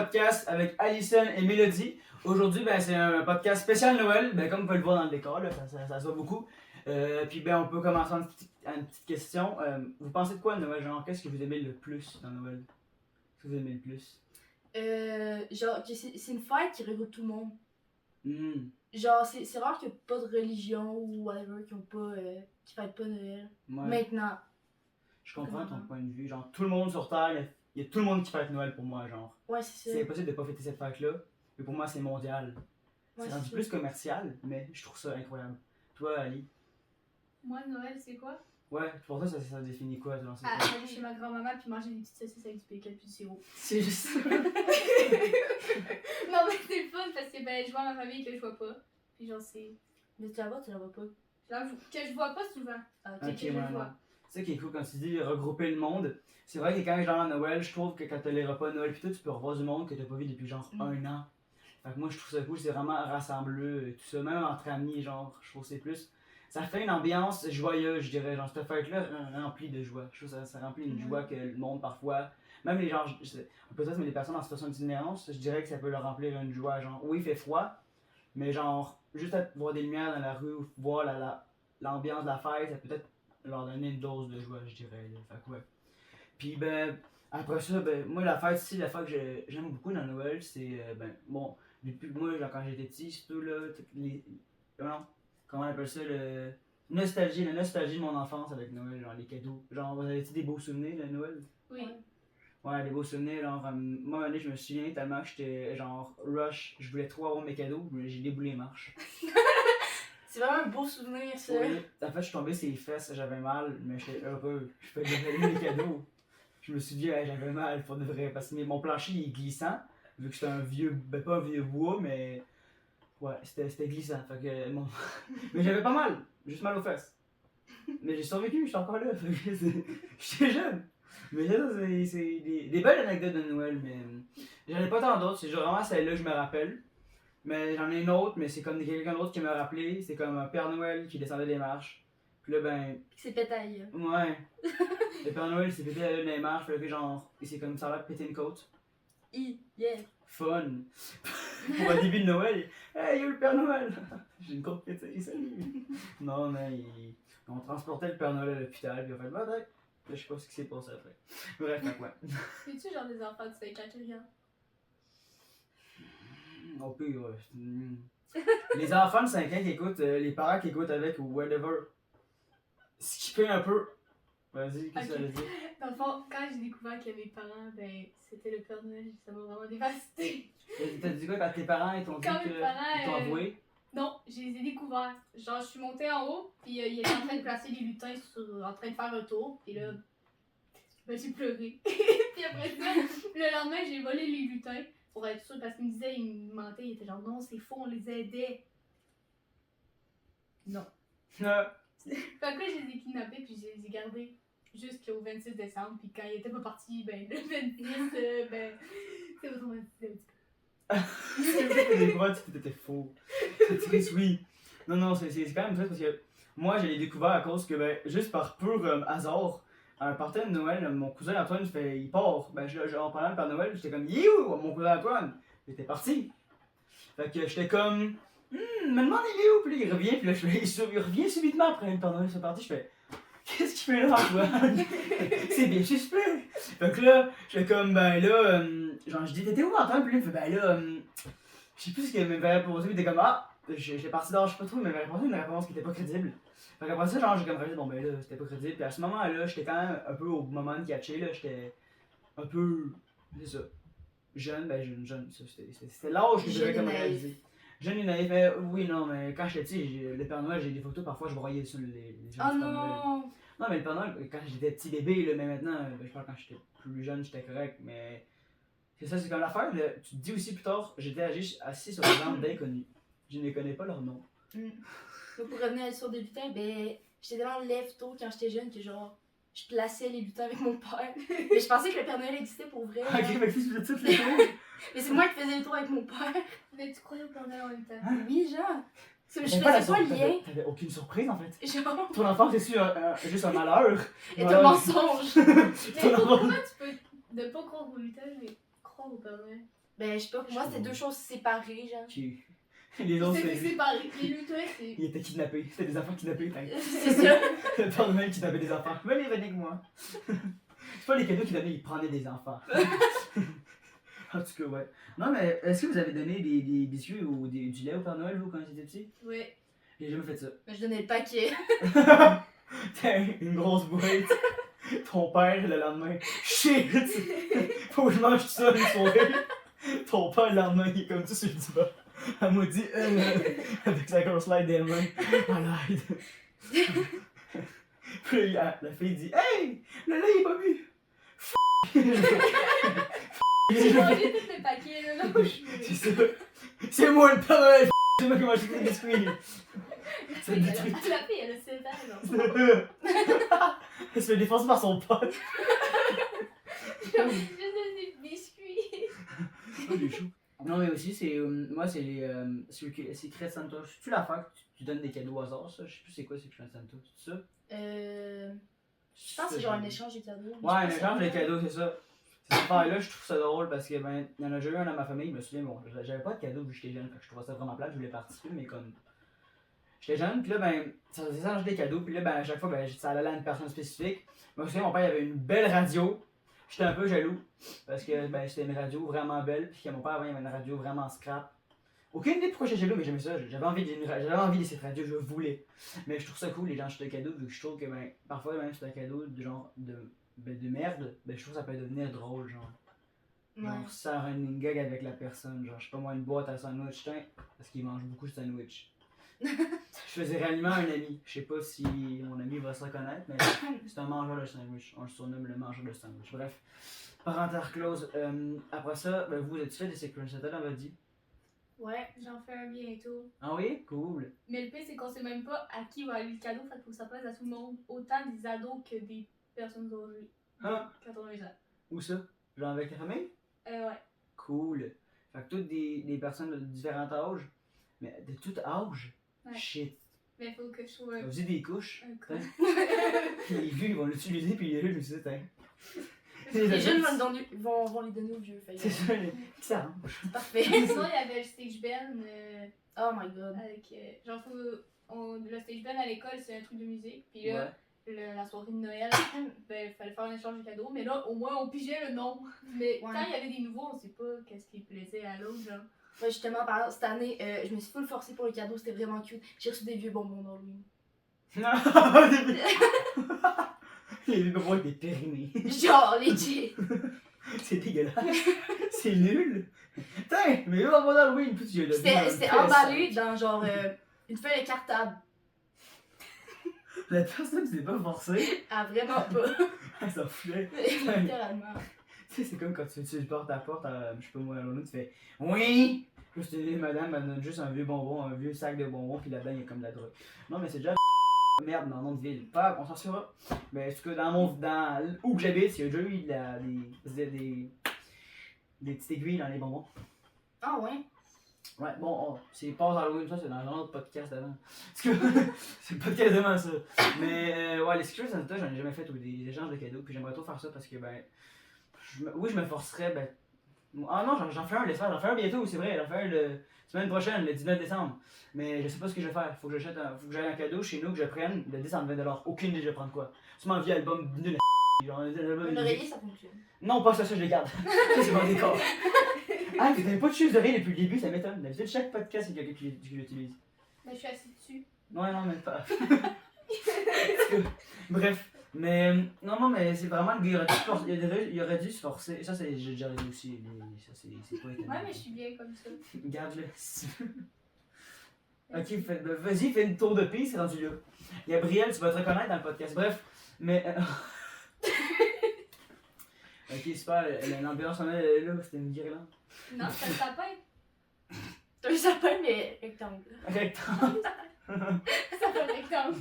podcast avec Alison et Mélodie. Aujourd'hui, c'est un podcast spécial Noël, comme vous pouvez le voir dans le décor, là, ça se voit beaucoup. Puis on peut commencer une petite question. Vous pensez de quoi Noël? Genre, qu'est-ce que vous aimez le plus dans Noël? Qu'est-ce que vous aimez le plus? Genre, c'est une fête qui regroupe tout le monde. Mm. Genre, c'est rare qu'il n'y ait pas de religion ou whatever qui fêtent pas Noël. Ouais. Maintenant. Je comprends ton point de vue. Genre, tout le monde sur Terre, il y a tout le monde qui fête Noël pour moi, genre. Ouais, c'est ça. C'est impossible de pas fêter cette fête-là. Mais pour moi, c'est mondial. Ouais, c'est rendu plus commercial, mais je trouve ça incroyable. Toi, Ali? Moi, Noël, c'est quoi? Ouais, pour toi, ça définit quoi, genre, c'est quoi? Aller chez ma grand-maman puis manger des petites saucisses avec du bacon puis du sirop. C'est juste ça. Non, mais c'est le fun parce que je vois ma famille que je vois pas. Puis genre, c'est. Mais tu la vois pas. J'avoue que je vois pas souvent. Ah, Ok, que je ouais, vois. non. C'est ça qui est cool quand tu dis regrouper le monde. C'est vrai que quand genre à Noël, je trouve que quand t'as les repas de Noël pis tout, tu peux revoir du monde que t'as pas vu depuis genre un an. Fait que moi je trouve ça cool, c'est vraiment rassembleux, tout ça, même entre amis, genre, je trouve que c'est plus. Ça fait une ambiance joyeuse, je dirais, genre cette fête-là remplie de joie. Je trouve que ça remplit une joie que le monde parfois. Même les gens, peut-être mais les personnes en situation d'itinérance, je dirais que ça peut leur remplir une joie. Genre, oui, il fait froid, mais genre, juste à voir des lumières dans la rue, voir l'ambiance de la fête, ça peut peut-être leur donner une dose de joie, je dirais. Là. Fait que ouais. Puis après ça, moi la fête ici, la fête que j'aime beaucoup dans Noël, c'est bon, depuis moi genre, quand j'étais petit, surtout là, comment on appelle ça, la nostalgie de mon enfance avec Noël, genre les cadeaux. Genre, vous avez-tu des beaux souvenirs de Noël? Oui. Ouais, des beaux souvenirs, genre, moi, je me souviens tellement que j'étais genre rush, je voulais trop avoir mes cadeaux, mais j'ai déboulé les marches. C'est vraiment un beau souvenir, ça. Oui, en fait, je suis tombé sur les fesses, j'avais mal, mais j'étais heureux. Je faisais déballer mes cadeaux. Je me suis dit, hey, j'avais mal pour de vrai, parce que mon plancher il est glissant, vu que c'était un vieux, pas un vieux bois, mais ouais, c'était glissant. Fait que, mais j'avais pas mal, juste mal aux fesses. Mais j'ai survécu, j'étais encore là, j'étais jeune. Mais ça, c'est des belles anecdotes de Noël, mais j'en ai pas tant d'autres, c'est vraiment celle-là que je me rappelle. Mais j'en ai une autre, mais c'est comme quelqu'un d'autre qui m'a rappelé, c'est comme un Père Noël qui descendait des marches. Puis là, C'est pétaille. ouais. Le Père Noël s'est pété dans les marches, puis là, genre, il s'est comme ça a l'air pété une côte. Yeah. Fun. Pour un début de Noël, hey, yo le Père Noël! J'ai une côte pétée, salut! Non, mais on transportait le Père Noël à l'hôpital, puis on fait le bataille. Je sais pas ce qui s'est passé après. Bref, donc ouais. Es-tu genre des enfants de 5 ans qui regardent? Au pire, les enfants de 5 ans qui écoutent, les parents qui écoutent avec ou whatever, skipper un peu. Vas-y, qu'est-ce que ça veut dire? Dans le fond, quand j'ai découvert que mes parents, c'était le Père Noël, ça m'a vraiment dévastée. T'as dit quoi quand tes parents ils t'ont dit Quand que mes parents, ils t'ont avoué? Non, je les ai découverts. Genre, je suis montée en haut, puis il était en train de placer les lutins en train de faire un tour, puis là, j'ai pleuré. Puis après ça, le lendemain, j'ai volé les lutins pour être sûre, parce qu'il me disait, il me mentait, il était genre, non, c'est faux, on les aidait. Non. Fait que là, je les ai kidnappés, puis je les ai gardés jusqu'au 26 décembre, puis quand ils étaient pas partis, le 26, c'est autrement dit. C'est vrai que les votes c'était faux. C'est triste, oui. Non, c'est quand même triste parce que moi je l'ai découvert à cause que, juste par pur hasard, à un party de Noël, mon cousin Antoine il part. En parlant de Père Noël, j'étais comme, you, mon cousin Antoine. Il était parti. Fait que j'étais comme, me demande il est où, puis là, il revient, puis là, il revient subitement après le Père Noël, c'est parti, je fais, qu'est-ce qu'il fait là, Antoine? C'est bien suspect. Fait que là, j'étais comme, genre, je dis, t'étais où, Antoine? Puis là, il me fait, je sais plus ce qu'il m'avait répondu, il était comme, j'ai parti dehors, je sais pas trop, il m'avait répondu une réponse qui était pas crédible. Fait qu'après ça, genre, j'ai comme fait, bon, là, c'était pas crédible. Puis à ce moment-là, j'étais quand même un peu au moment de catcher, là, j'étais un peu, c'est ça, jeune, jeune, ça, c'était l'âge que j'avais comme réalisé. Jeune et naïf, oui, non, mais quand j'étais petit, le Père Noël, j'ai des photos, parfois je broyais sur les gens Oh du Père Noël. non! Non, mais le Père Noël, quand j'étais petit bébé, là, mais maintenant, je parle quand j'étais plus jeune, j'étais correct, mais c'est ça, c'est comme l'affaire, tu te dis aussi plus tard, j'étais assis sur des jambes d'inconnus. Je ne connais pas leur nom. Donc pour revenir sur des lutins, j'étais tellement lève-tôt quand j'étais jeune que genre, je plaçais les lutins avec mon père. Mais je pensais que le Père Noël existait pour vrai. Ok, mais qu'est-ce que tu fais les tours? Mais c'est moi qui faisais les tours avec mon père. Mais tu croyais au Père Noël en même temps? Oui, genre. Je Mais faisais pas le lien. T'avais aucune surprise en fait. Genre. Ton enfant, c'est juste un malheur. Et un mensonge. Mais pourquoi tu peux ne pas croire au lutin, mais croire au Père Noël? Ben, je sais pas, pour moi, c'était deux choses séparées, genre. Qui... Les autres, C'était c'est... séparé. Les lutins, c'est. Ils étaient kidnappés. C'était des enfants kidnappés. C'est ça. Le Père Noël qui donnait des enfants. Venez avec moi. C'est pas les cadeaux qu'il donnait, il prenait des enfants. En tout cas, ouais. Non, mais est-ce que vous avez donné des biscuits ou du lait au Père Noël, vous, quand vous étiez petit? Ouais. J'ai jamais fait ça. Ben, je donnais le paquet. T'as une grosse boîte. Ton père, le lendemain, shit! Faut que je mange tout ça une soirée. Ton père, le lendemain, il est comme ça sur le divan. Elle m'a dit, avec sa grosse light des mains, malade. Puis la fille dit, hey, le lait il est pas bu. J'ai mangé tous les paquets, là. Non, C'est ça. C'est moi le Père Noël. C'est moi qui mange tous les biscuits. Ça détruit. La fille, elle a 7 ans, genre. Elle se fait défoncer par son pote. J'ai juste des biscuits. Oh, j'ai chaud. Non, mais aussi, c'est. Moi, c'est les. Secret Santa. C'est-tu l'affaire que tu donnes des cadeaux au hasard, ça? Je sais plus c'est quoi Secret Santa. C'est ça? Je pense que c'est genre un échange de cadeaux. Ouais, un échange de cadeaux, c'est ça. Cette affaire-là, je trouve ça drôle parce que, ben, il y en a déjà eu un dans ma famille, je me souviens, bon, j'avais pas de cadeau vu que j'étais jeune, fait que je trouvais ça vraiment plate, je voulais participer, mais comme. J'étais jeune, puis là, ben, ça faisait échanger des cadeaux, puis là, ben, à chaque fois, ben, ça allait à une personne spécifique. Je me souviens, mon père, il avait une belle radio. J'étais un peu jaloux, parce que, ben, c'était une radio vraiment belle, puis que mon père, avant, il avait une radio vraiment scrap. Aucune idée pourquoi j'étais jaloux, mais j'aimais ça, j'avais envie de cette radio, je voulais. Mais je trouve ça cool, les gens achètent des cadeaux, vu que je trouve que, ben, parfois, même, c'est un cadeau de genre, de merde, ben, je trouve que ça peut devenir drôle, genre. Ouais. Genre, ça un running gag avec la personne, genre, je sais pas moi, une boîte à sandwich, tiens, parce qu'il mange beaucoup de sandwich. Je faisais réellement un ami, je sais pas si mon ami va se reconnaître, mais c'est un mangeur de sandwich, on le surnomme le mangeur de sandwich. Bref, parenthèse close. Après ça, ben, vous êtes fait des Secret Santa dans votre vie? Ouais, j'en fais un bientôt. Ah oui? Cool. Mais le pire, c'est qu'on sait même pas à qui va aller le cadeau, fait qu'il faut que ça plaise à tout le monde. Autant des ados que des personnes âgées. Ah. 80 ans. Où ça? Genre avec ta famille? Ouais. Cool. Fait que toutes des personnes de différents âges, mais de tout âge? Ouais. Shit. Mais il faut que je trouve Ça faisait des couches. un Hein? coup. Les vieux, ils vont l'utiliser, puis les vieux, je me suis dit, hein. Les jeunes vont les donner aux vieux. Fait que, C'est ça, ça arrange. c'est parfait. Sinon, il y avait le stage band Oh my god. avec. Genre, le stage band à l'école, c'est un truc de musique. Puis là, la soirée de Noël, ben, il fallait faire un échange de cadeaux. Mais là, au moins, on pigeait le nom. Mais Ouais. quand il y avait des nouveaux, on sait pas qu'est-ce qui plaisait à l'autre, genre. Ouais, justement, par exemple, cette année, je me suis full forcée pour les cadeaux, c'était vraiment cute. J'ai reçu des vieux bonbons d'Halloween. Les vieux bonbons avec des périmés. Genre, legit. C'est dégueulasse. C'est nul. Tiens, mais vieux bonbons d'Halloween, puis tu C'était emballé dans genre une feuille de cartable. La personne s'est pas forcée. Ah, vraiment pas. Elle s'en foutait. Littéralement. Tu sais, c'est comme quand tu porte à porte, je sais pas moi, à l'autre, tu fais oui! Juste une madame, elle donne juste un vieux bonbon, un vieux sac de bonbons, puis là-dedans, il y a comme de la drogue. Non, mais c'est déjà merde dans le nom de ville. Pas, on s'en sortira. Mais en tout cas, dans où que j'habite, il y a déjà eu des petites aiguilles dans les bonbons. Ah ouais? Ouais, bon, c'est pas Halloween, ça, c'est dans un autre podcast d'avant. Parce que c'est le podcast d'avant, ça. Mais ouais, les Secret Santa, j'en ai jamais fait ou des échanges de cadeaux, puis j'aimerais trop faire ça parce que, ben, oui, je me forcerais, ben. Ah non, j'en fais un, j'en fais un bientôt, c'est vrai, j'en fais un la semaine prochaine, le 19 décembre. Mais je sais pas ce que je vais faire, faut que j'aille un cadeau chez nous, que je prenne, le 10 en 20$, aucune idée, je vais prendre quoi. Sûrement un vieux album nul, genre un album Un de oreiller, musique. ça fonctionne. Non, pas ça, je les garde. Ça, c'est mon décor. Ah, vous n'avez pas de choses d'oreille depuis le début, ça m'étonne. D'habitude, chaque podcast, il y a quelqu'un qui l'utilise. Mais je suis assise dessus. Ouais, non, mais pas. Bref, mais non, mais c'est vraiment le gars, il aurait dû se forcer. Ça, j'ai déjà dit aussi. Ça, c'est pas étonnant. Ouais, mais je suis bien comme ça. Garde-le si tu veux. Ok, vas-y, fais une tour de piste, c'est rendu là. Gabriel, tu vas te reconnaître dans le podcast. Bref, mais. Ok, super, l'ambiance en est là, c'était une guirlande. Non, c'est un sapin. T'as un sapin, mais rectangle. Rectangle. Ça fait un rectangle.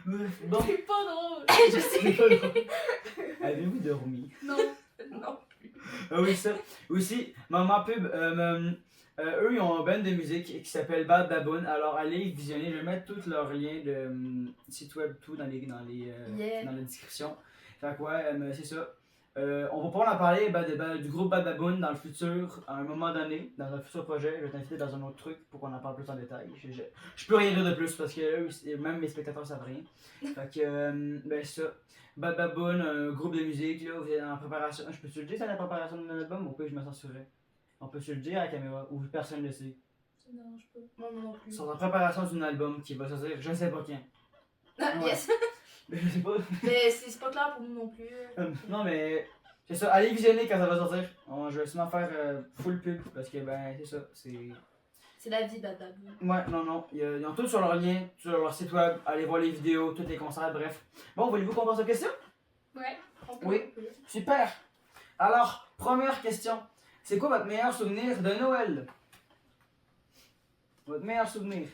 Bon. C'est pas drôle. Je sais. C'est pas drôle. Avez-vous dormi? Non. Non. Ah oui, ça. Aussi, Maman Pub, eux, ils ont un band de musique qui s'appelle Bad Baboon. Alors, allez visionner. Je vais mettre tous leurs liens de site web, tout dans Yeah. la description. Fait que ouais, c'est ça. On va pouvoir en parler du groupe Bad Baboon dans le futur, à un moment donné, dans un futur projet. Je vais t'inviter dans un autre truc pour qu'on en parle plus en détail. Je peux rien dire de plus parce que même mes spectateurs savent rien. Fait que, ben ça. Bad Baboon, un groupe de musique, là, vous êtes en préparation. Je peux-tu le dire, c'est la préparation d'un album ou pas, je me censurerais? On peut-tu le dire à la caméra ou personne ne le sait? Ça me dérange pas. Moi non plus. Ils sont en préparation d'un album qui va sortir, je sais pas quand. Ah, Ouais. yes. Mais je sais pas. Mais c'est pas clair pour nous non plus. Non, mais c'est ça. Allez visionner quand ça va sortir. Je vais sûrement faire full pub parce que, ben, c'est ça. C'est la vie, Bad Baboon. Ouais, non. Ils ont tout sur leur lien, sur leur site web. Allez voir les vidéos, tous les concerts, bref. Bon, voulez-vous qu'on passe aux questions? Ouais. Oui. Super. Alors, première question. C'est quoi votre meilleur souvenir de Noël? Votre meilleur souvenir?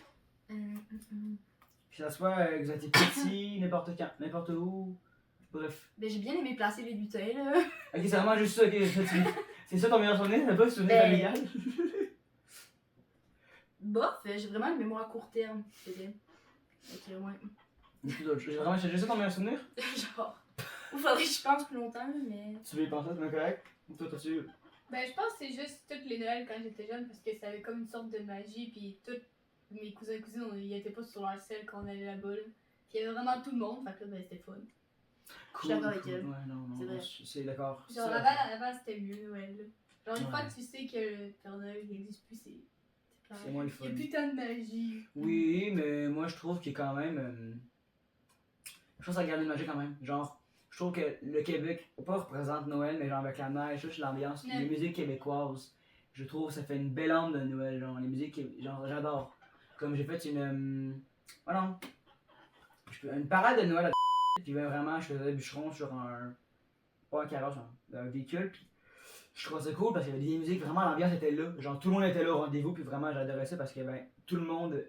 Que ça soit que vous étiez petit, n'importe quand, n'importe où. Bref. Ben, j'ai bien aimé placer les lutins, là. Ok, c'est vraiment juste ça. C'est ça ton meilleur souvenir? T'as pas de souvenir Ben- familial? Bof, j'ai vraiment une mémoire à court terme. C'est bien. Ok, ouais. J'ai vraiment c'est juste ça ton meilleur souvenir? Genre. Ou faudrait que je pense plus longtemps, là, mais. Tu veux y penser, c'est correct? Ou toi, t'as-tu. Ben, je pense que c'est juste toutes les Noëls quand j'étais jeune parce que ça avait comme une sorte de magie. Puis tous mes cousins et cousines, ils étaient pas sur leur selle quand on allait là-bas. Là. Puis il y avait vraiment tout le monde, fait que là, ben, c'était fun. Cool, d'accord avec elle. Ouais, non, C'est vrai. c'est d'accord. Genre, Ça, avant c'était mieux, Noël. Là. Genre, une Ouais. fois que tu sais que le Père Noël n'existe plus, C'est moins le fun. Il y a plus tant de magie. Oui, mais moi je trouve qu'il y a quand même. Je trouve que ça garde une magie quand même. Genre, je trouve que le Québec, pas représente Noël, mais genre avec la neige, juste l'ambiance, Ouais. les musiques québécoises, je trouve que ça fait une belle âme de Noël. Genre, les musiques, genre, j'adore. Comme j'ai fait une parade de Noël à puis ben, vraiment, je faisais bûcheron sur pas un carrosse, un véhicule, puis je trouvais ça cool parce qu'il y avait des musiques, vraiment l'ambiance était là. Genre, tout le monde était là au rendez-vous, puis vraiment, j'adorais ça parce que ben, tout le monde.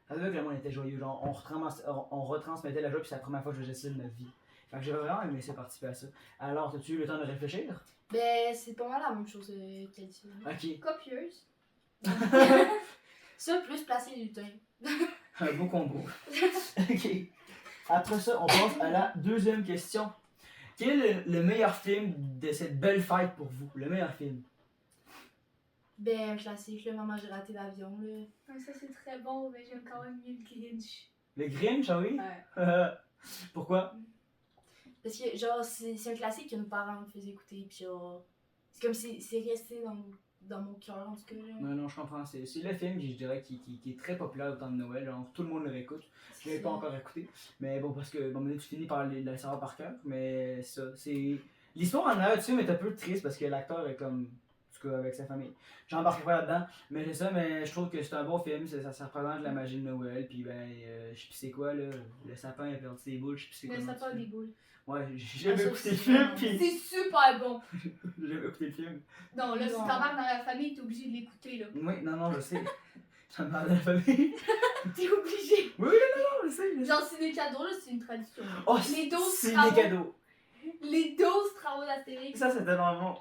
Ça veut dire que le monde était joyeux, genre on retransmettait la joie, puis c'est la première fois que je faisais ça de ma vie. Fait que j'ai vraiment aimé ça, participer à ça. Alors, as-tu eu le temps de réfléchir? Ben, c'est pas mal la même chose qu'elle dit. Ok. Copieuse. Ça, plus placer les lutins. Un beau combo. Ok. Après ça, on passe à la deuxième question. Quel est le meilleur film de cette belle fête pour vous? Le meilleur film? Ben, un classique, là, Maman, j'ai raté l'avion, là. Ouais, ça c'est très bon, mais j'aime quand même mieux le Grinch. Le Grinch, ah oui? Ouais. Pourquoi? Parce que, genre, c'est un classique que nos parents me faisaient écouter, pis genre. C'est comme si c'est resté dans mon cœur, en tout cas, là. Non, je comprends. C'est le film, je dirais, qui est très populaire au temps de Noël. Genre, tout le monde le réécoute. Je ne l'ai pas encore écouté. Mais bon, parce que bon, tu finis par le savoir par cœur. Mais ça, c'est. L'histoire en arrière du film est un peu triste parce que l'acteur est comme. En tout cas, avec sa famille. J'embarquerai pas là-dedans. Mais c'est ça, mais je trouve que c'est un bon film. Ça représente la magie de Noël. Puis ben, je sais plus c'est quoi, là. Le sapin a perdu ses boules. Je sais plus c'est quoi. Le le nom sapin du des film. boules. Ouais, j'ai jamais ça écouté le aussi, film. vraiment. Puis. C'est super bon. J'ai jamais écouté le film. Non, là, si Non. t'embarques dans la famille, t'es obligé de l'écouter, là. Oui, non, je sais. J'en parle de la famille. T'es obligé. Non, je sais. Genre, ciné cadeau, là, c'est une tradition. là. Oh, Les 12 c'est travaux. des cadeaux. Les 12 travaux d'Astérix. Ça, c'était vraiment bon.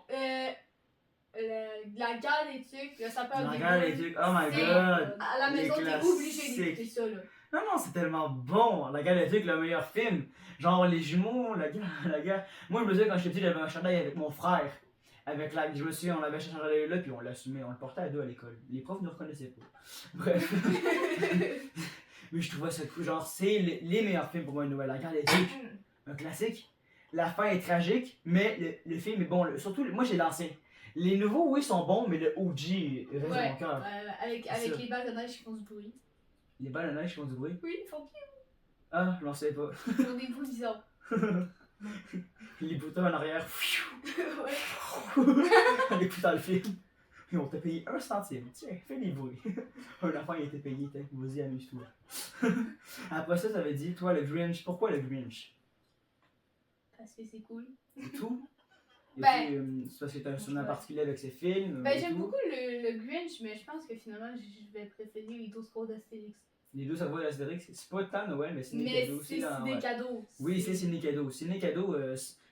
La guerre des tucs, le sapin des Regarde les boules. trucs. Oh my C'est- god. À la Les maison, t'es classiques. obligé d'écouter ça, là. Non, c'est tellement bon. La Galactique, le meilleur film. Genre, les jumeaux, la guerre. Moi, je me souviens, quand j'étais petit, j'avais un chandail avec mon frère. Je me souviens, on avait acheté un chandail là, puis on l'assumait. On le portait à deux à l'école. Les profs ne reconnaissaient pas. Bref. Mais je trouvais ça cool. Genre, c'est les meilleurs films pour moi de Noël. La Galactique, un classique. La fin est tragique, mais le film est bon. Surtout, moi, j'ai l'ancien. Les nouveaux, oui, sont bons, mais le OG reste dans Ouais, mon cœur. avec C'est ça. les balles de neige qui font du bruit. Les balles de neige qui font du bruit. Oui, ils font Ah, je n'en sais pas. ils font des bruits bizarres. Les boutons en arrière. Ouais. En écoutant le film. Puis on t'a payé 1 centime. Tiens, fais des bruits. Un enfant il était payé, vas-y, amuse-toi. Après ça, t'avais dit, toi, le Grinch. Pourquoi le Grinch? Parce que c'est cool. C'est tout? Ben, C'est parce que t'as un souvenir particulier avec ces films? Ben, et j'aime tout? beaucoup le Grinch, mais je pense que finalement, je vais préférer les 12 cours d'Astérix. Les deux savoirs d'Astérix, c'est pas tant Noël, mais c'est des Mais cadeaux c'est aussi. Dans, des ouais. cadeaux. Oui, c'est des cadeaux. C'est des cadeaux.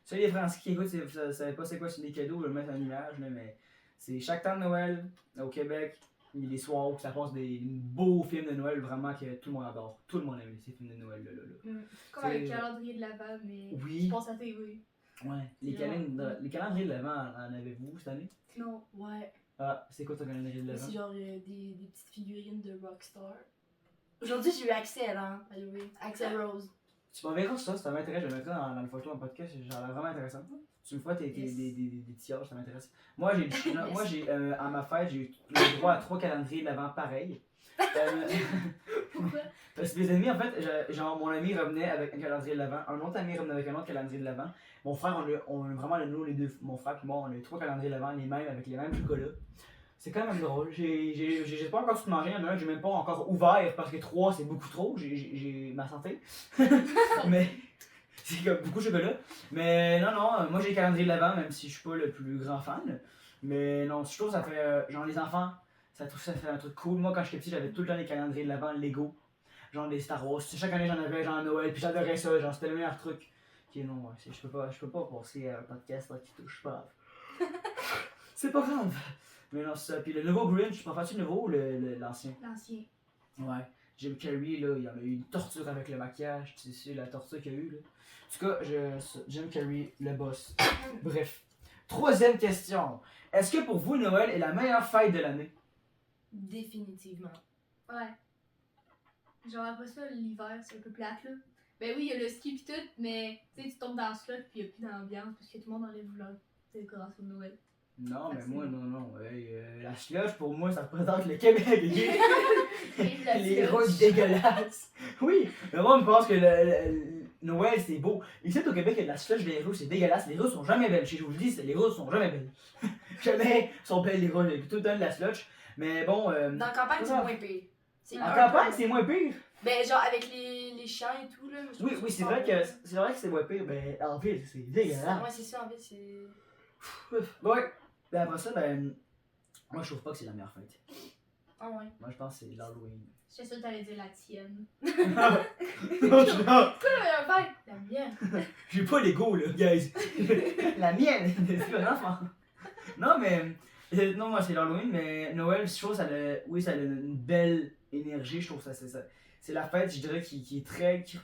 Ça, les Français qui écoutent, ça savent pas c'est quoi c'est des cadeaux, je vais le mettre en image, là, mais c'est chaque temps de Noël au Québec, il y a des soirs où ça passe des beaux films de Noël vraiment que tout le monde adore. Tout le monde aime ces films de Noël là. Comme avec C'est- le calendrier de l'Avent, mais Oui. qui passe à TV. Ouais. Les calendriers de l'Avent, en avez-vous cette année? Non. Ouais. Ah, c'est quoi ton calendrier de Mais l'Avent? c'est genre des petites figurines de Rockstar. Aujourd'hui, j'ai eu Axel, hein. Allez, Axel Rose. Tu m'enverras ça m'intéresse, je le mettrai dans le photo en podcast, ça a l'air vraiment intéressant. Tu me feras des tillages, ça m'intéresse. Moi, à ma fête, j'ai eu le droit à 3 calendriers de l'Avent pareils. Pourquoi? Parce que mes amis, en fait, genre mon ami revenait avec un calendrier de l'Avent, un autre ami revenait avec un autre calendrier de l'Avent. Mon frère, on a vraiment, nous les deux, mon frère et moi, on a eu 3 calendriers de l'Avent, les mêmes, avec les mêmes chocolats. C'est quand même drôle. J'ai pas encore tout mangé, il y en a un que j'ai même pas encore ouvert parce que 3 c'est beaucoup trop, j'ai ma santé. Mais c'est comme beaucoup de chocolat. Mais non, moi j'ai le calendrier de l'Avent, même si je suis pas le plus grand fan. Mais non, je trouve que ça fait, genre les enfants, ça fait un truc cool. Moi quand j'étais petit, j'avais tout le temps les calendriers de l'Avent Lego. Genre des Star Wars. Chaque année j'en avais, genre à Noël, puis j'adorais ça, genre c'était le meilleur truc. Ok, non, ouais, je peux pas passer à un podcast là, qui touche pas. C'est pas grave. Mais non, c'est ça. Puis le nouveau Grinch, tu préfères-tu le nouveau ou l'ancien? L'ancien. Ouais. Jim Carrey, là, il y en a eu une torture avec le maquillage, tu sais, la torture qu'il y a eu, là. En tout cas, Jim Carrey, le boss. Bref. 3e question. Est-ce que pour vous, Noël est la meilleure fête de l'année? Définitivement. Ouais. Genre après ça, l'hiver, c'est un peu plate là. Ben oui, il y a le ski pis tout, mais tu sais, tu tombes dans le slot pis il y a plus d'ambiance parce que tout le monde enlève leur décoration de Noël. Non, mais moi, non. Hey, la slush, pour moi, ça représente le Québec. Les routes dégueulasses. Oui, mais moi, je pense que Noël, c'est beau. Ici, au Québec, il y a de la slush des rues, c'est dégueulasse. Les rues sont jamais belles. Je vous le dis, les rues sont jamais belles. Jamais sont belles les rues. Il y a tout le temps de la slush. Mais bon. Dans la campagne, c'est moins pire. En campagne, c'est moins pire. Ben, genre avec les chiens et tout, là. Oui, c'est vrai que c'est moins pire. Mais en ville, c'est dégueulasse. Ouais, c'est ça, en fait, c'est. Ouais. Ben après ça, moi, je trouve pas que c'est la meilleure fête. Ah ouais. Moi, je pense que c'est l'Halloween. Je suis sûre que t'allais dire la tienne. Non, C'est quoi la meilleure fête? La mienne. j'ai pas l'ego, là, guys. La mienne, c'est un enfant. Non, mais. Non, moi, c'est l'Halloween, mais Noël, je trouve ça a une belle énergie. Je trouve ça, c'est la fête, je dirais, qui est très. Qui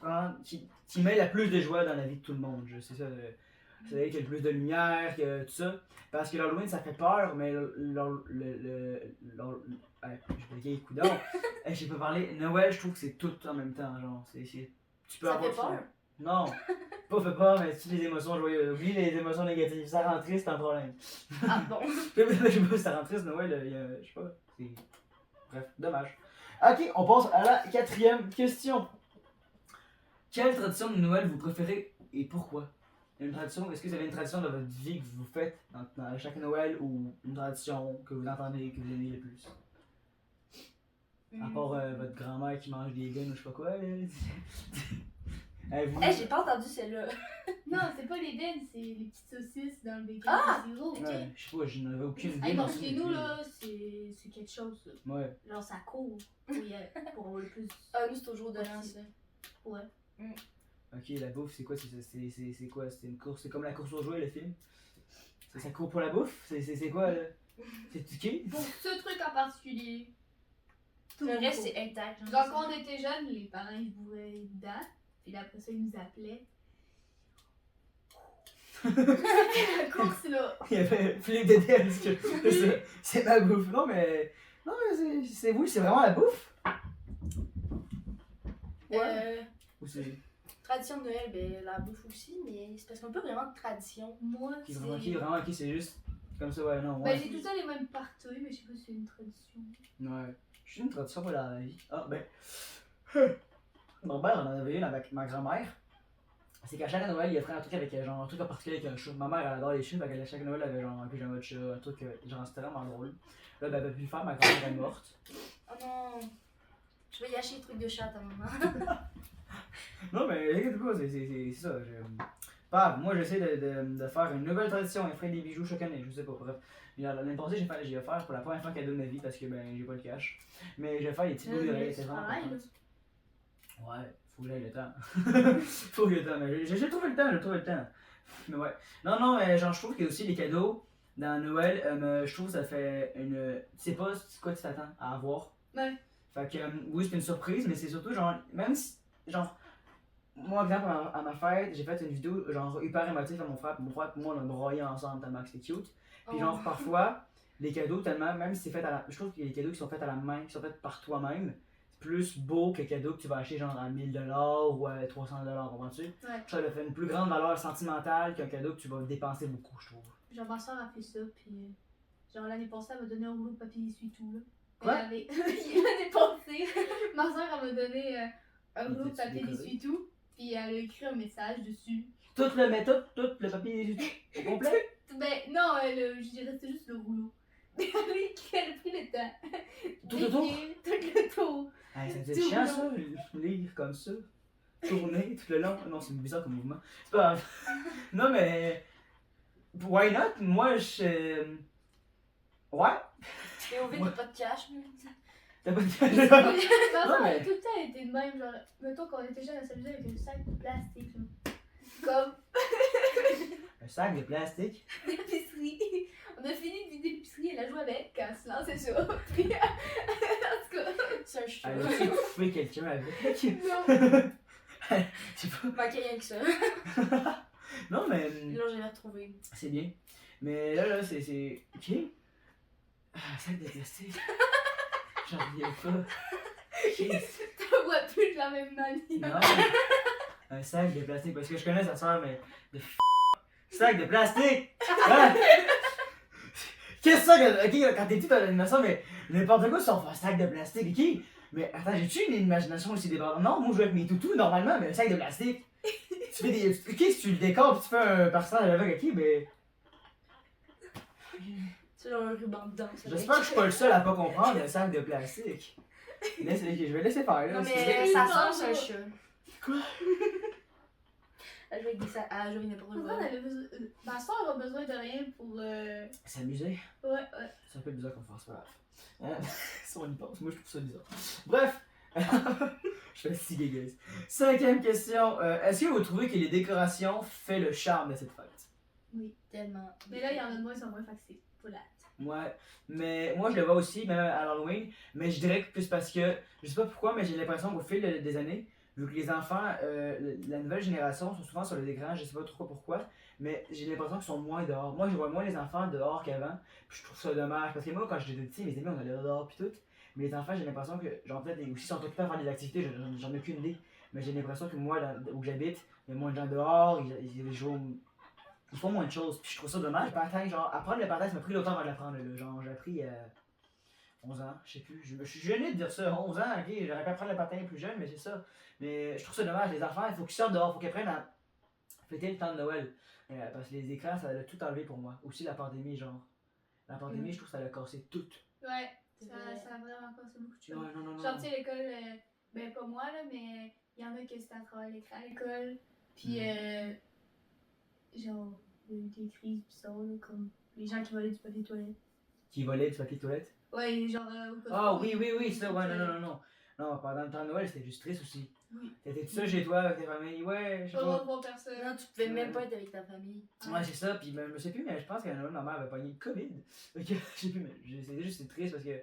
met la plus de joie dans la vie de tout le monde. C'est ça. C'est vrai qu'il y a le plus de lumière, que tout ça. Parce que l'Halloween, ça fait peur, mais je vais dire coudonc. J'ai pas parlé. Noël, je trouve que c'est tout en même temps. Genre, tu peux Ça avoir fait peur? Non, pas fait peur, mais toutes les émotions joyeuses. Oublie les émotions négatives. Ça rend triste, c'est un problème. Ah bon? Je sais pas si ça rend triste, Noël, je sais pas. Bref, dommage. Ok, on passe à la 4e question. Quelle tradition de Noël vous préférez et pourquoi? Est-ce que vous avez une tradition de votre vie que vous faites dans chaque Noël ou une tradition que vous entendez, que vous aimez le plus? À part votre grand-mère qui mange des guns ou je sais pas quoi. J'ai pas entendu celle-là. Non, c'est pas les bennes, c'est les petites saucisses dans le bacon. Ah! C'est gros. Ouais, je sais pas, je n'avais aucune idée. Hey, bon, chez nous, là, c'est quelque chose. Là. Ouais. Genre, ça court. Oui, pour le plus. Ah, nous, c'est toujours de l'an, ça. Ouais. Ok, la bouffe, c'est quoi? C'est quoi? C'est une course, c'est comme la course aux jouets, le film? Ça court pour la bouffe? C'est quoi, là? C'est tuqué? Pour ce truc en particulier. Tout Le reste, court. c'est intact. Genre, quand on était jeunes, les parents, ils bourraient dedans. Puis après ça, ils nous appelaient. La course, là. Il y avait Philippe Dédé, c'est ma bouffe. Non, mais c'est vous, c'est vraiment la bouffe? Ou c'est. Tradition de Noël, ben la bouffe aussi, mais c'est parce qu'on n'a pas vraiment de tradition. Moi, Qui c'est. vraiment, ok, c'est juste comme ça, ouais, non. Ben, Ouais. j'ai tout le temps les mêmes parties, mais je sais pas si c'est une tradition. Ouais. Je suis une tradition pour la vie. Ah, ben. Mon père en avait une avec ma grand-mère. C'est qu'à chaque Noël, il offrait un truc avec genre un truc en particulier avec un chat. Ma mère elle adore les chats, fait qu'à chaque Noël, elle avait genre un pyjama de chat, un truc, genre c'était vraiment drôle. Là, ben, elle avait pu le faire, ma grand-mère est morte. Oh non! Je vais y acheter des trucs de chat à ta maman. Non, mais inquiète pas, c'est ça. Pas grave, moi j'essaie de faire une nouvelle tradition, elle ferait des bijoux chaque année, je sais pas, bref. L'année passée, j'ai offert pour la première fois cadeau de ma vie parce que ben j'ai pas le cash. Mais j'ai fait des petits bouts d'oreilles, c'est vraiment pareil, contente. Ouais, faut que j'aille le temps. Faut que j'aille le temps, mais j'ai trouvé le temps. Mais ouais. Non, mais genre, je trouve que aussi les cadeaux dans Noël, je trouve que ça fait une. Tu sais pas quoi tu t'attends à avoir. Ouais. Fait que, oui, c'est une surprise, mais c'est surtout genre, même si. Genre, moi, exemple, à ma fête, j'ai fait une vidéo genre hyper émotive à mon frère. Puis mon frère et moi, on a broyé ensemble tellement que c'était cute. Puis genre, Oh. parfois, les cadeaux, tellement, même si c'est fait à la. Je trouve qu'il y a des cadeaux qui sont faits à la main, qui sont faits par toi-même, c'est plus beau que cadeau que tu vas acheter genre à 1000$ ou à 300$, comprends-tu? Ouais. Je trouve que ça fait une plus grande valeur sentimentale qu'un cadeau que tu vas dépenser beaucoup, je trouve. Genre, ma soeur a fait ça, puis genre l'année passée, elle m'a donné un rouleau de papier essuie-tout, là. Quoi? L'année passée, ma soeur, elle m'a donné un rouleau de T'es-tu papier décoré? essuie-tout, puis elle a écrit un message dessus. Tout le papier au complet? Ben non, je dirais c'était juste le rouleau. Elle a pris le temps. Tout le tour? Tout le tour. Ah, ça devait Tout être chiant le ça, lire comme ça. Tourner tout le long. Non, c'est bizarre comme mouvement. C'est pas grave. Non, mais. Why not? Moi, je. Ouais. Et au vide, t'as pas de cash, mais. T'as pas de. Ma soeur, Non, mais- elle a tout le temps été de même. Genre, mettons quand on était jeune, elle s'amusait avec un sac de plastique. Là. Comme Un sac de plastique. l'épicerie. On a fini de vider l'épicerie, elle a joué avec quand elle se lançait ça. Puis, en tout cas, C'est un chat. Elle a étouffé quelqu'un avec. non. Je sais pas. Manquait rien que ça. Non, mais. Là, j'ai retrouvé. C'est bien. Mais là, c'est. Ok. Ah, un sac de plastique. J'en reviens pas. Jeez. T'en vois plus de la même manière. Non. Un sac de plastique. Parce que je connais sa soeur, mais. Sac de plastique! Hein? Qu'est-ce que c'est que. Ok, quand t'es petit, t'as l'animation, mais n'importe quoi, ça, on fait un sac de plastique, ok? Mais attends, j'ai-tu une imagination aussi débordante? Non, moi je joue avec mes toutous normalement, mais un sac de plastique. Tu fais des. Ok, si tu le décores pis tu fais un personnage avec, ok, mais. C'est genre un ruban de danse. J'espère que je suis pas le seul à pas comprendre un sac de plastique. Je vais laisser faire là. Non, c'est- mais ça sent, c'est un chat. Quoi? Elle joue avec des sacs. Ah, elle joue avec n'importe Pourquoi quoi. elle avait besoin... Ma soeur a besoin de rien pour. S'amuser. Ouais. C'est un peu bizarre qu'on fasse pas. Si on y pense, moi je trouve ça bizarre. Bref, je suis fatigué, guys. 5e question. Est-ce que vous trouvez que les décorations fait le charme de cette fête? Oui. Tellement. Mais là, il y en a de moins en moins, fait que c'est pas là. Ouais, mais moi je le vois aussi, même à l'Halloween, mais je dirais que plus parce que, je sais pas pourquoi, mais j'ai l'impression qu'au fil des années, vu que les enfants, la nouvelle génération sont souvent sur les écrans, je sais pas trop pourquoi, mais j'ai l'impression qu'ils sont moins dehors. Moi je vois moins les enfants dehors qu'avant, puis je trouve ça dommage, parce que moi quand j'étais petit, mes amis on allait dehors pis tout, mais les enfants j'ai l'impression que, genre peut-être aussi sont occupés à faire des activités, j'en ai aucune idée, mais j'ai l'impression que moi, où j'habite, il y a moins de gens dehors, ils jouent. Ils font moins de choses, puis je trouve ça dommage. Le patin, genre, apprendre le patin, ça m'a pris longtemps avant de l'apprendre, là. Genre, j'ai appris 11 ans, je sais plus. Je suis gêné de dire ça, 11 ans, ok, j'aurais pu apprendre le patin plus jeune, mais c'est ça. Mais je trouve ça dommage, les enfants, il faut qu'ils sortent dehors, il faut qu'ils apprennent à fêter le temps de Noël. Parce que les écrans, ça a tout enlevé pour moi. Aussi la pandémie, genre. La pandémie, je trouve que ça l'a cassé tout. Ouais. C'est Ça, vrai. ça a vraiment cassé beaucoup de choses. Ouais, non, non, non. Genre, tu sais, l'école, ben pas moi, là, mais il y en a qui c'était à travers l'écran à l'école. Puis, genre, il y a eu des crises bizarres, là, comme les gens qui volaient du papier toilette. Qui volait du papier de toilette. Ouais, genre, au Ah oui, ça, ouais, non. Non, pendant le temps de Noël, c'était juste triste aussi. Oui. T'étais tout seul chez toi avec ta famille, ouais, je sais Pas pas. revoir personne. Non, tu pouvais même pas être avec ta famille. Ouais, c'est ça, pis ben, je sais plus, mais je pense qu'à Noël, ma mère avait pogné le COVID. Fait que, je sais plus, mais c'était juste triste parce que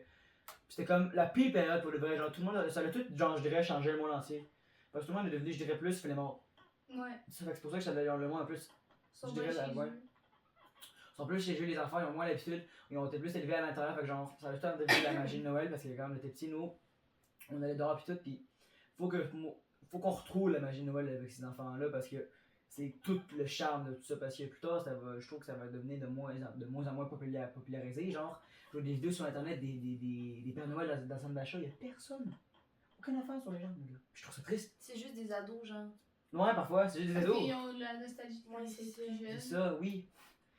c'était comme la pire période pour le vrai. Genre, tout le monde, ça a tout, genre, je dirais, changé le monde entier. Parce que tout le monde est devenu, je dirais, plus fainéant. Ouais. Ça fait que c'est pour ça que ça le monde en plus. Sont Je dirais, bien là, chez ouais. eux. Ils sont plus chez eux, les enfants, ils ont moins l'habitude. Ils ont été plus élevés à l'intérieur, fait que genre, ça a tout le temps devenu la magie de Noël parce que quand on était petits, nous, on allait dehors pis tout, pis faut qu'on retrouve la magie de Noël avec ces enfants-là parce que c'est tout le charme de tout ça. Parce que plus tard, je trouve que ça va devenir de moins en moins popularisé. Genre, je vois des vidéos sur internet des Pères Noël dans le centre d'achat, il y a personne. Aucun enfant sur les gens. Je trouve ça triste. C'est juste des ados, genre. Ouais, parfois, c'est juste des Parce ados. qu'ils ont de la nostalgie de quand Ouais, ils c'est étaient ça. plus C'est jeunes. ça, oui.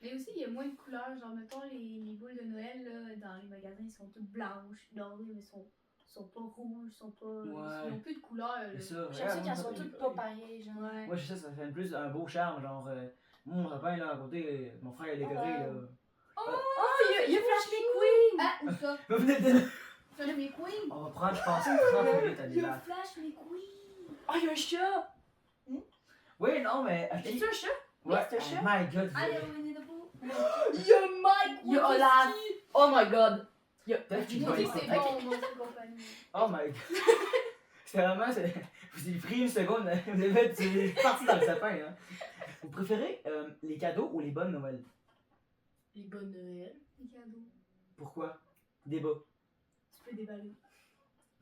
Mais aussi, il y a moins de couleurs. Genre, mettons, les boules de Noël, là, dans les magasins, ils sont toutes blanches, dorées, mais sont pas rouges, sont pas. Ouais. Ils ont plus de couleurs. Là. C'est ça. J'ai l'impression Regarde, qu'elles sont moi, toutes pas pareilles, genre. Ouais. moi, je sais, ça fait plus un beau charme. Genre, moi, mon sapin, là, à côté, mon frère, il est décoré, là. Oh, il y a Flash McQueen! Ah, où ça? Venez de- Flash McQueen? On va prendre, je pense, 30 minutes à Il y a débattre. Flash McQueen! Oh, il y a un chat! Oui, non, mais. Est-ce un chat? Ouais, c'est un chat. oh my god. Ah, il y a Winnie the Pooh! Il y a Mike! Il y a Wazowski. Olaf! Oh my god! Il y a. Peut-être qu'il Moi, va c'est être- bon, Monstre et compagnie. Oh my god. C'est vraiment. Vous avez pris une seconde, vous avez parti dans le sapin. Hein. Vous préférez les cadeaux ou les bonnes Noël? Les bonnes Noël. Les cadeaux. Pourquoi? Débat. Tu peux déballer.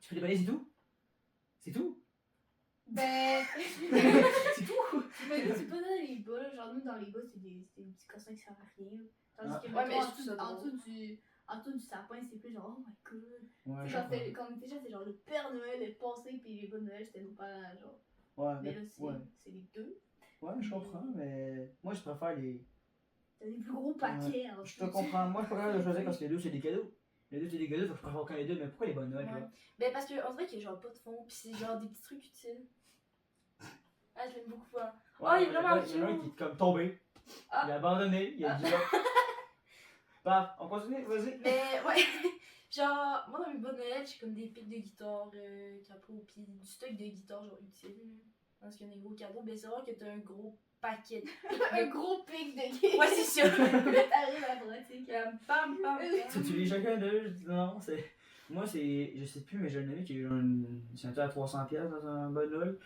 Tu peux déballer, c'est tout? C'est tout? Ben. C'est tout? Tu peux donner les bas, là. Genre, nous, dans les bas, c'est des petits cossins qui servent à rien. Tandis Ah. que, Ouais, mais mettons, je trouve ça drôle. en dessous du sapin, c'est plus genre, oh my god. Ouais, Tu je sais, comprends. quand on était jeune, c'est genre le Père Noël est passé, puis les bonnes Noël, c'était nos parents, genre. Ouais, Mais là, ouais. c'est les deux. Ouais, je comprends, mais moi je préfère les. T'as des plus gros paquets, en Je te comprends. Moi je préfère le choisir parce que les deux c'est des cadeaux. Les deux c'est des cadeaux, donc je préfère aucun des deux, mais pourquoi les bonnes Noël, tu Ouais. vois? Ben parce qu'on dirait qu'il y a genre pas de fond, pis c'est genre des petits trucs utiles. Ah, je l'aime beaucoup. Hein. Oh, il est vraiment Il y en a un cute. qui est comme tombé. Ah. Il a abandonné, il a dit là. Paf, on continue, vas-y. Mais ouais, genre, moi dans mes bonnes Noël, j'ai comme des pics de guitare, capot, pis du stock de guitare, genre utile. Parce qu'il y a des gros cadeaux, ben c'est vrai que t'as un gros paquet de Un gros pic de guitare. Ouais, c'est sûr. T'arrives à pratique. Bam, bam, Tu utilises chacun d'eux, je dis non, c'est. Moi c'est. Je sais plus, mais j'ai un ami qui a eu genre une ceinture à 300$ dans un bon Noël.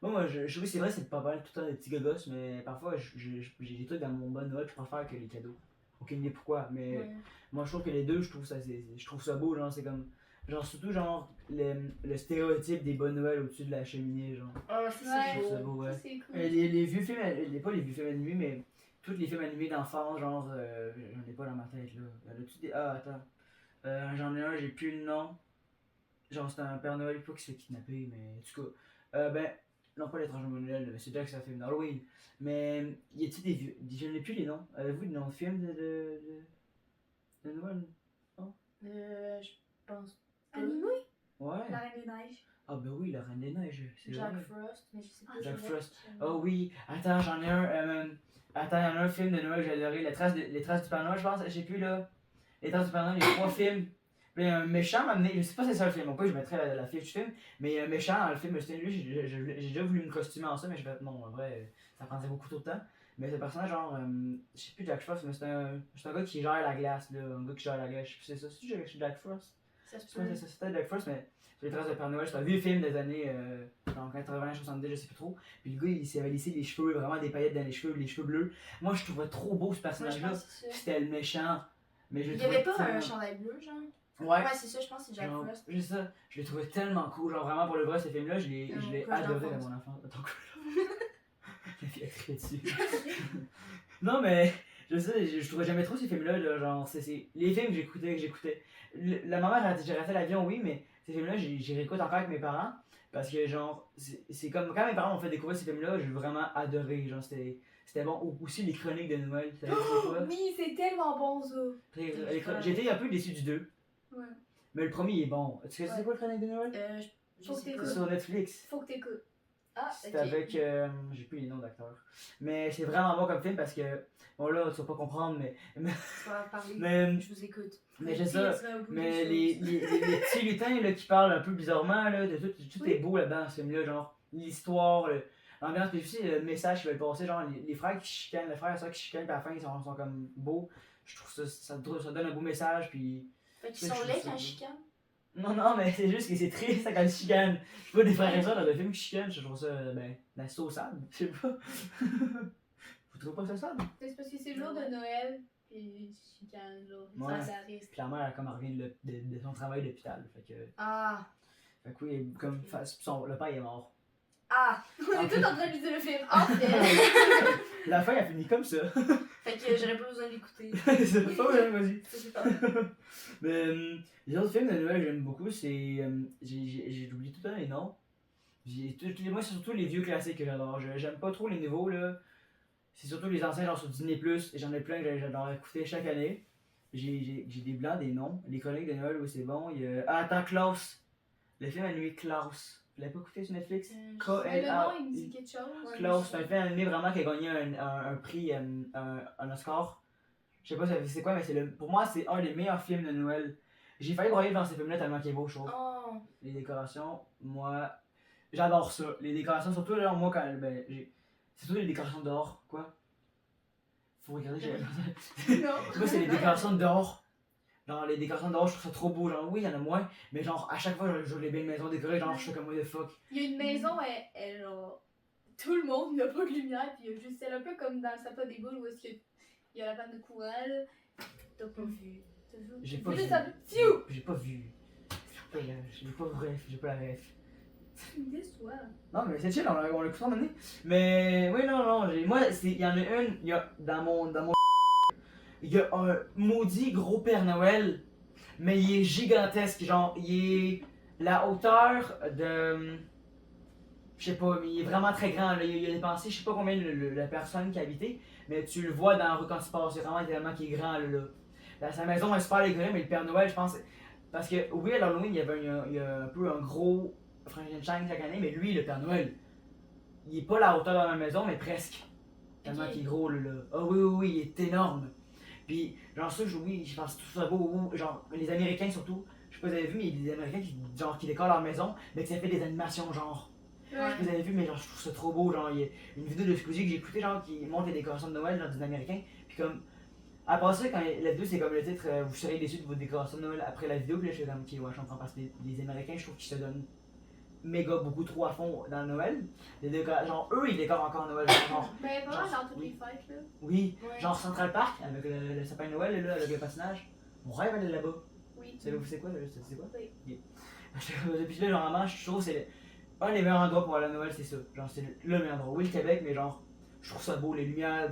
Moi, je oui, c'est vrai, c'est pas mal tout le temps des petits gogos, mais parfois j'ai des trucs dans mon bon Noël que je préfère que les cadeaux. Aucune idée pourquoi, mais Ouais. moi je trouve que les deux, je trouve ça beau, genre, c'est comme. Genre, surtout, genre, le stéréotype des bonnes Noël au-dessus de la cheminée, genre. Ah, c'est Ouais. Je trouve ça beau. beau, ouais. C'est cool. Les vieux films, pas les vieux films animés, mais tous les films animés d'enfants, genre, j'en ai pas dans ma tête, là. Y en a-tu des. Ah, attends. J'en ai un, j'ai plus le nom. Genre, c'était un Père Noël, pas qui se fait kidnapper, mais en tout cas. Ben, non, pas l'étrange Noël, mais c'est déjà que c'est un film d'Halloween. Mais, y a-t-il des vieux. Je n'ai plus les noms. Avez-vous des noms de films de Noël? Je pense pas. Animé? Ouais. La Reine des Neiges. Ah, ben oui, la Reine des Neiges, c'est Jack vrai. Frost, mais je sais pas. Jack c'est Frost. vrai. Oh oui, attends, j'en ai un. Attends, il y en a un film de Noël que j'ai adoré, Les Traces du Père Noël, je pense, je sais plus là. Les Traces du Père Noël, il y a 3 films. Puis il y a un méchant m'a amené, je sais pas si c'est ça le film, donc je mettrais la fiche du film, mais il y a un méchant dans le film, lui, j'ai déjà voulu me costumer en ça, mais je vais non, en vrai, ça prendrait beaucoup trop de temps. Mais ce personnage, genre, je sais plus Jack Frost, mais c'est un gars qui gère la glace, là, un gars qui gère la glace, je sais plus c'est ça, c'est Jack Frost? Ça se Je pense peut. que c'était Jack Frost, mais sur les traces de Père Noël, c'est un vieux film des années 80, 70, je sais plus trop. Puis le gars, il s'avait laissé les cheveux, vraiment des paillettes dans les cheveux bleus. Moi, je trouvais trop beau ce Moi, je personnage-là. pense que c'est ça. C'était le méchant. Mais je le Il y avait trouvais pas un tellement- chandail bleu, genre? Ouais. Ouais, c'est ça, je pense que c'est Jack Genre, Frost. juste ça, je l'ai trouvé tellement cool. Genre, vraiment, pour le vrai, ce film-là, je l'ai crush adoré dans d'enfance. mon enfance. Ton crush. La fille a crié dessus. Non, mais je sais, je trouvais jamais trop ces films-là. Là, genre, c'est les films que j'écoutais. La maman, j'ai raté l'avion, oui, mais ces films-là, j'y réécoute encore avec mes parents. Parce que, genre, c'est comme quand mes parents m'ont fait découvrir ces films-là, j'ai vraiment adoré. Genre, c'était bon. Aussi, les chroniques de Noël. Tu savais c'est quoi? Oui, c'est tellement bon ça. J'ai été un peu déçu du 2. Ouais. Mais le premier il est bon. Tu sais c'est quoi le chronique de Noël? Je Faut que sais t'écoutes. pas. C'est sur Netflix. Faut que t'écoutes. Ah, C'est ok. avec. J'ai plus les noms d'acteurs. Mais c'est vraiment bon comme film parce que. Bon là, tu vas pas comprendre, mais. Tu vas parler. Mais, Je vous écoute. mais j'ai Puis, ça. tu seras au bout Mais des choses. les petits lutins là, qui parlent un peu bizarrement, là, de tout Oui. est beau là-dedans dans ce film-là. Genre, l'histoire, l'ambiance, puis aussi le message qu'ils veulent passer. Genre, les frères qui chicanent, les frères et sœurs qui chicanent, puis à la fin, ils sont comme beaux. Je trouve ça donne un beau message, puis. Fait qu'ils je sont trouve laids ça quand beau. ils chicanent. Non, mais c'est juste que c'est triste ça, quand ils chicanent. Je sais pas, des frères et sœurs dans des films qui chicanent, je trouve ça, ben, la sauçade. Je sais pas. Vous trouvez pas ça sale? C'est parce que c'est le jour de Noël, puis chicane, genre. Ouais. Ça risque. Puis la mère, elle comme elle revient de son travail d'hôpital. Ah. Fait que oui, comme, le père il est mort. Ah. On est tous en train de viser le film. Ah, c'est. La fin, elle finit comme ça. Fait que j'aurais pas besoin d'écouter. C'est pas vrai, vas-y. Ça, c'est pas. Mais les autres films de Noël que j'aime beaucoup, c'est. J'ai oublié tout le temps les noms. Moi, c'est surtout les vieux classiques que j'adore. J'aime pas trop les nouveaux, là. C'est surtout les anciens, genre sur Disney+, et j'en ai plein que j'adore écouter chaque année. J'ai des blancs, des noms. Les chroniques de Noël, oui, c'est bon. Il y a... Ah, attends, Klaus. Le film animé Klaus. Vous l'avez pas écouté sur Netflix? Mais le K-L-A. nom, il me dit quelque chose. Klaus, c'est un film animé vraiment qui a gagné un prix, un Oscar. Je sais pas c'est quoi, mais pour moi, c'est un des meilleurs films de Noël. J'ai failli broyer dans ces films-là tellement qu'il est beau, je trouve. Oh. Les décorations, moi, j'adore ça. Les décorations, surtout là, moi, quand. C'est surtout les décorations dehors, quoi. Faut regarder, j'ai. Non. Moi, c'est les décorations dehors. Genre les décorations dehors, je trouve ça trop beau. Genre oui, il y en a moins, mais genre à chaque fois, je vois les belles maisons décorées, genre je suis comme what the fuck. Il y a une maison, elle genre. Tout le monde n'a pas de lumière, puis il y a juste. C'est un peu comme dans le sapin des boules où est-ce qu'il y a la panne de courant, là. T'as pas vu. T'as vu? J'ai pas Vu vu. le sapin? Fiou! J'ai pas vu. J'ai pas bref, j'ai pas la ref. Tu me déçois. Non, mais c'est chill, on l'a écouté en année. Mais oui, non, moi, il y en a une, il y a dans mon. Il y a un maudit gros Père Noël, mais il est gigantesque. Genre, il est la hauteur de. Je sais pas, mais il est vraiment très grand. Là. Il a dépensé, je sais pas combien la personne qui a habité, mais tu le vois dans la rue quand tu passes. C'est vraiment tellement qui est grand. Sa maison est super décorée, mais le Père Noël, je pense. Parce que oui, à l'Halloween, il y a un peu un gros Frankenstein chaque année, mais lui, le Père Noël, il est pas à la hauteur de ma maison, mais presque. Tellement qu'il est gros, là. Ah oui, il est énorme. Puis, genre, ça, oui, je pense que tout ça beau. Genre, les Américains surtout, je sais pas si vous avez vu, mais il y a des Américains qui décorent leur maison, mais qui ça fait des animations, genre. Je sais pas si vous avez vu, mais genre, je trouve ça trop beau. Genre, il y a une vidéo de Squeezie que j'ai écouté, genre, qui montre les décorations de Noël, genre, des Américains. Puis, comme, après ça, quand la vidéo, c'est comme le titre, vous serez déçus de vos décorations de Noël après la vidéo. Puis là, je suis comme, ok, ouais, je comprends parce que les Américains, je trouve qu'ils se donnent méga beaucoup trop à fond dans le Noël. Genre, eux, ils décorent encore Noël. Genre, Ben, vraiment genre, dans toutes oui. les fêtes, là. Oui, Ouais. genre Central Park avec le sapin de Noël, là, avec le patinage. Mon rêve d'aller là-bas. Oui. C'est quoi, c'est quoi? Oui. Yeah. Depuis là, genre, vraiment, je trouve que c'est un des meilleurs endroits pour aller à Noël, c'est ça. Genre, c'est le meilleur endroit. Oui, le Québec, mais genre, je trouve ça beau, les lumières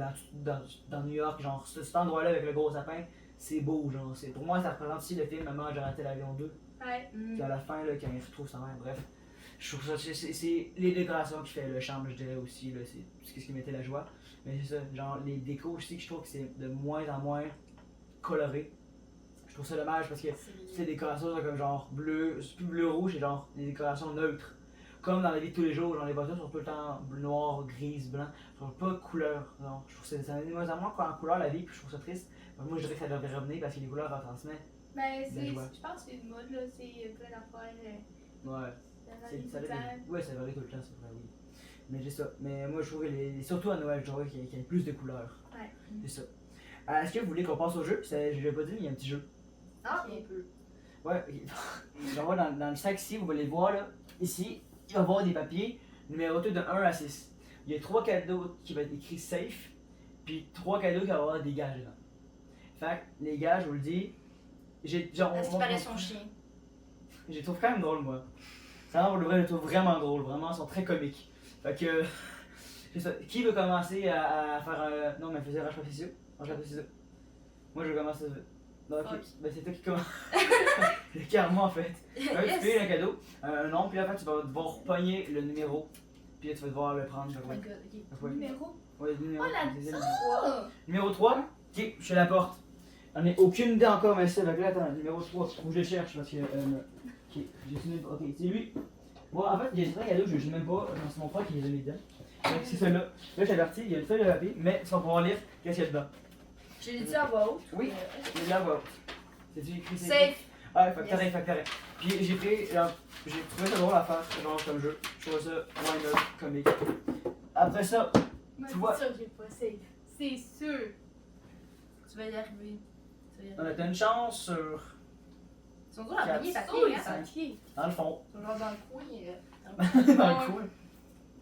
dans New York, genre, cet endroit-là avec le gros sapin, c'est beau, genre. Pour moi, ça représente aussi le film Maman, j'ai raté l'avion 2. Ouais. Puis à la fin, là, quand il retrouve sa mère, bref. Je trouve ça, c'est les décorations qui fait le charme, je dirais aussi, là, c'est ce qui mettait la joie. Mais c'est ça, genre les décos aussi, que je trouve que c'est de moins en moins coloré. Je trouve ça dommage parce que c'est des décorations là, comme genre bleu, c'est plus bleu-rouge, c'est genre des décorations neutres. Comme dans la vie de tous les jours, genre les voitures sont tout le temps bleu, noir, grise, blanc, genre pas de couleur. Non, je trouve que ça met de moins en moins en couleur la vie, puis je trouve ça triste. Moi je dirais que ça devrait revenir parce que les couleurs retransmettent. Ben, La joie. je pense que c'est une mode, là. C'est plein d'affaires. Ouais. Ça Ça ouais, ça varie tout le temps, c'est vrai, oui. Mais c'est ça. Mais moi, je trouve que surtout à Noël, je trouve qu'il y a plus de couleurs. Ouais. C'est ça. Est-ce que vous voulez qu'on passe au jeu? Je l'ai pas dit, mais il y a un petit jeu. Ah, Un peu. Ouais, j'en vois dans le sac ici, vous allez le voir là. Ici, il va y avoir des papiers numérotés de 1 à 6. Il y a 3 cadeaux qui vont être écrits safe, puis 3 cadeaux qui vont avoir des gages dedans. Fait que les gars, je vous le dis, genre. Est-ce qu'il paraît son chien? Je les trouve quand même drôles, moi. Ça, pour le vrai, je les trouve vraiment drôles. Vraiment, ils sont très comiques. Fait que. C'est ça. Qui veut commencer à faire un. Non, mais faisait roche papier ciseaux. Roche papier ciseaux. Moi, je vais commencer. Non, ok. Fuck. Ben, c'est toi qui commence. Carrément, en fait. Ouais, tu fais un cadeau, un nom, puis là, en fait, tu vas devoir pogner le numéro. Puis là, tu vas devoir le prendre. Oh my god, ok. Ouais. numéro. Ouais, le numéro. Oh, la c'est ça, le- Oh! Numéro 3, ok, je fais la porte. J'en ai aucune idée encore, mais c'est là, attends, numéro 3, où je le cherche parce que. Ok, ok, c'est lui. Bon, en fait, j'ai des cadeaux, je ne même pas, c'est mon frère qui les a mis dedans. Donc, c'est celui-là. Là, je suis averti, il y a une feuille de papier, mais tu vas pouvoir lire qu'est-ce qu'il y a dedans. Je l'ai dit à voix haute. Oui, il est là, voilà. C'est-tu écrit? Safe. Ah, fait que t'arrêtes, fait que t'arrêtes. Puis j'ai pris, j'ai trouvé ça drôle à faire, genre comme jeu. Je trouve ça, why not, comique. Après ça, Moi, Tu vois- c'est sûr que j'ai pas safe. C'est sûr. Tu vas y arriver. Tu vas y on arriver. a une chance sur. Ils sont durs à pogner, Oh, papier, les hein. papiers. Dans le fond. Ils sont genre dans le coin. Dans le coin.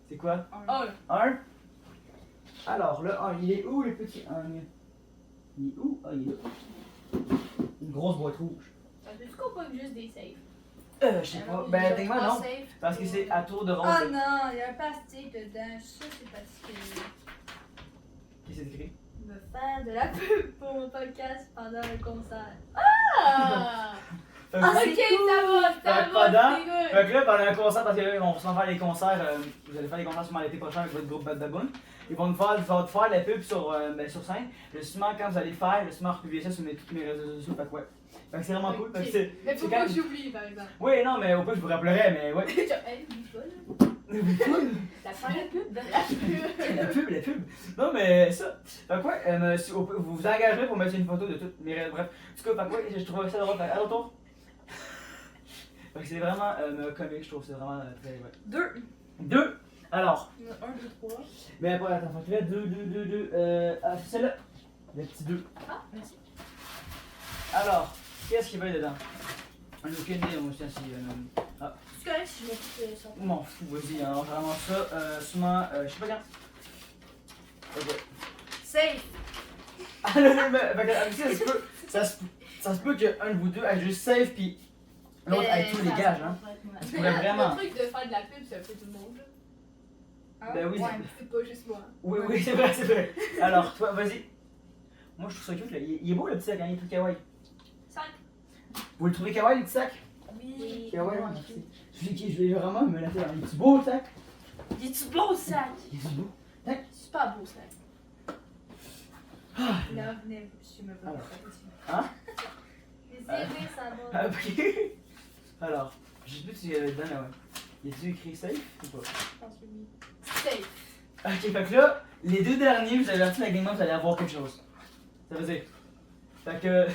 C'est quoi? Oh, Un. Alors, le 1, il est où le petit 1? Il est où? Ah, il est là. Une grosse boîte rouge. est-ce qu'on pogne juste des safes? Je sais pas. Ben, techniquement, non. Parce que c'est à tour de rôle. Oh non, il y a un plastique dedans. Ça, c'est parce que Qu'est-ce que c'est écrit? je veux faire de la pub pour mon podcast pendant le concert. Ah! Fait Ok, que- ça va, Fait ça que va, pendant- c'est good. Fait que là, pendant un concert, parce qu'on va faire les concerts, vous allez faire des concerts sûrement l'été prochain avec votre groupe Bad Baboon. Ils vont te faire la pub sur scène. Justement, quand vous allez le faire, justement, republier ça sur tous mes réseaux sociaux. Fait que ouais. Fait que c'est vraiment cool. Fait que c'est. Mais faut c'est pas quand- que j'oublie, par exemple. Oui, non, mais au pire, je vous rappellerai, mais ouais. Genre, hey, oublie pas, là. La fin de la pub. La pub, la pub. Non, mais ça. Fait que ouais, vous vous engagerez pour mettre une photo de toutes mes réseaux. Bref, en tout cas, fait que ouais, je trouvais ça drôle. Fait que, à l'autre. Fait que c'est vraiment comique, je trouve. C'est vraiment très. Ouais. 2. 2. Alors. 1, 2, 3. Mais après, attends, fait que là, 2. Ah, c'est celle-là. Le petit 2. Ah, merci. Alors, Qu'est-ce qu'il va y dedans? On n'a aucune idée, moi aussi, si. C'est correct si je m'occupe ça. M'en fous, vas-y, alors je ramasse ça. Sûrement, je sais pas quand. Ok. Safe! Ah, avec ça, ça se peut qu'un de vous deux ait juste safe, puis l'autre ait tous les gages, hein. Ça se pourrait vraiment. Le truc de faire de la pub, c'est un peu tout le monde. Là. Hein? Ben oui, Ouais, c'est pas juste moi. Oui, c'est vrai, c'est vrai. Alors, toi, vas-y. Moi, je trouve ça cute, là. Il est beau, le petit sac, hein, il est tout kawaii. 5. Vous le trouvez kawaii, le petit sac? Oui. Kawaii, ouais, merci. Je vais vraiment me laisser dans les petits beaux, le sac. Il est-tu beau, sac? Il est beau. Super beau, sac. Là, venez, je suis me Alors. pas. Hein? Les aider, ça va. Ah, ok. Alors, je sais plus si dedans, là, ouais. Y a-tu écrit safe ou pas? Je pense que oui. Safe. Ok, fait que là, les deux derniers, vous avez averti la game, vous allez avoir quelque chose. Ça veut dire. Fait que.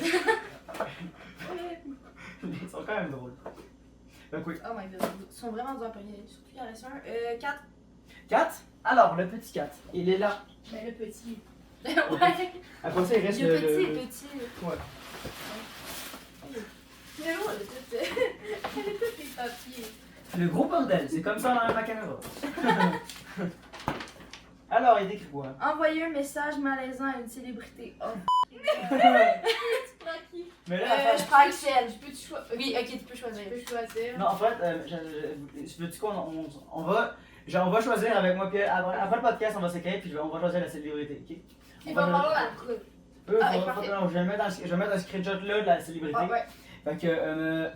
Ils sont quand même drôles. Fait que oui. Oh my god, ils sont vraiment durs à pogner. Surtout qu'il y en reste un. 4. 4. Alors, le petit 4, il est là. Mais le petit. Ouais. Après ça, il reste Le petit est le- petit. Ouais. Mais ouais, le petit. Elle a tous les papiers. Le gros bordel, c'est comme ça dans la caméra. Alors, il décrit quoi? Envoyer un message malaisant à une célébrité. Oh. Tu prends qui? Mais là, Je prends Axel. Je peux te choisir. Oui, ok, tu peux choisir. Je peux choisir. non, en fait, veux-tu qu'on on va choisir avec moi, puis après le podcast, on va s'écrire, puis on va choisir la célébrité, ok? Il va falloir la preuve. Non, je vais mettre un screenshot là de la célébrité. Ah ouais. Fait que,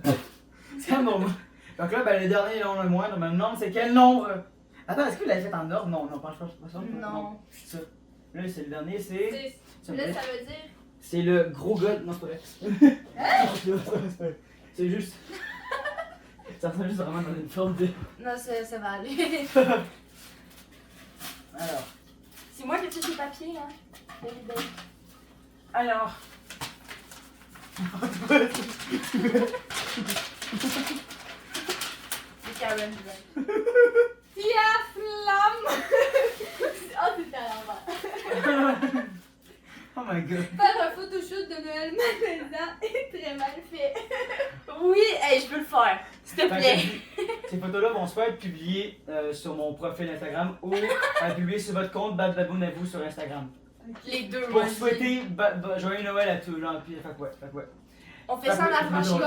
c'est un nombre. Donc là, ben, le dernier nom le moindre, mais le nombre, c'est quel nombre? Attends, est-ce que vous l'avez fait en ordre? Non, pas ça. Non. C'est ça. Là, c'est le dernier, c'est. Là, ça veut dire. C'est le gros gars. Non, c'est pas vrai. Hein? C'est juste. Ça ressemble juste vraiment dans une forme de. Non, ça va aller. Alors. C'est moi qui ai fait les papiers, hein. Alors. C'est Karen, je Pia Flamme! Oh, c'était à l'envers. Oh my god. Faire un photoshoot de Noël malaisant est très mal fait. Oui, hey, je peux le faire. S'il te plaît. Ces photos-là vont soit être publiées sur mon profil Instagram ou publiées sur votre compte Bad Baboon à vous sur Instagram. Les deux, Pour moi, je souhaiter joyeux Noël à tous, genre, puis fait que ouais. On fait ça en arrachant.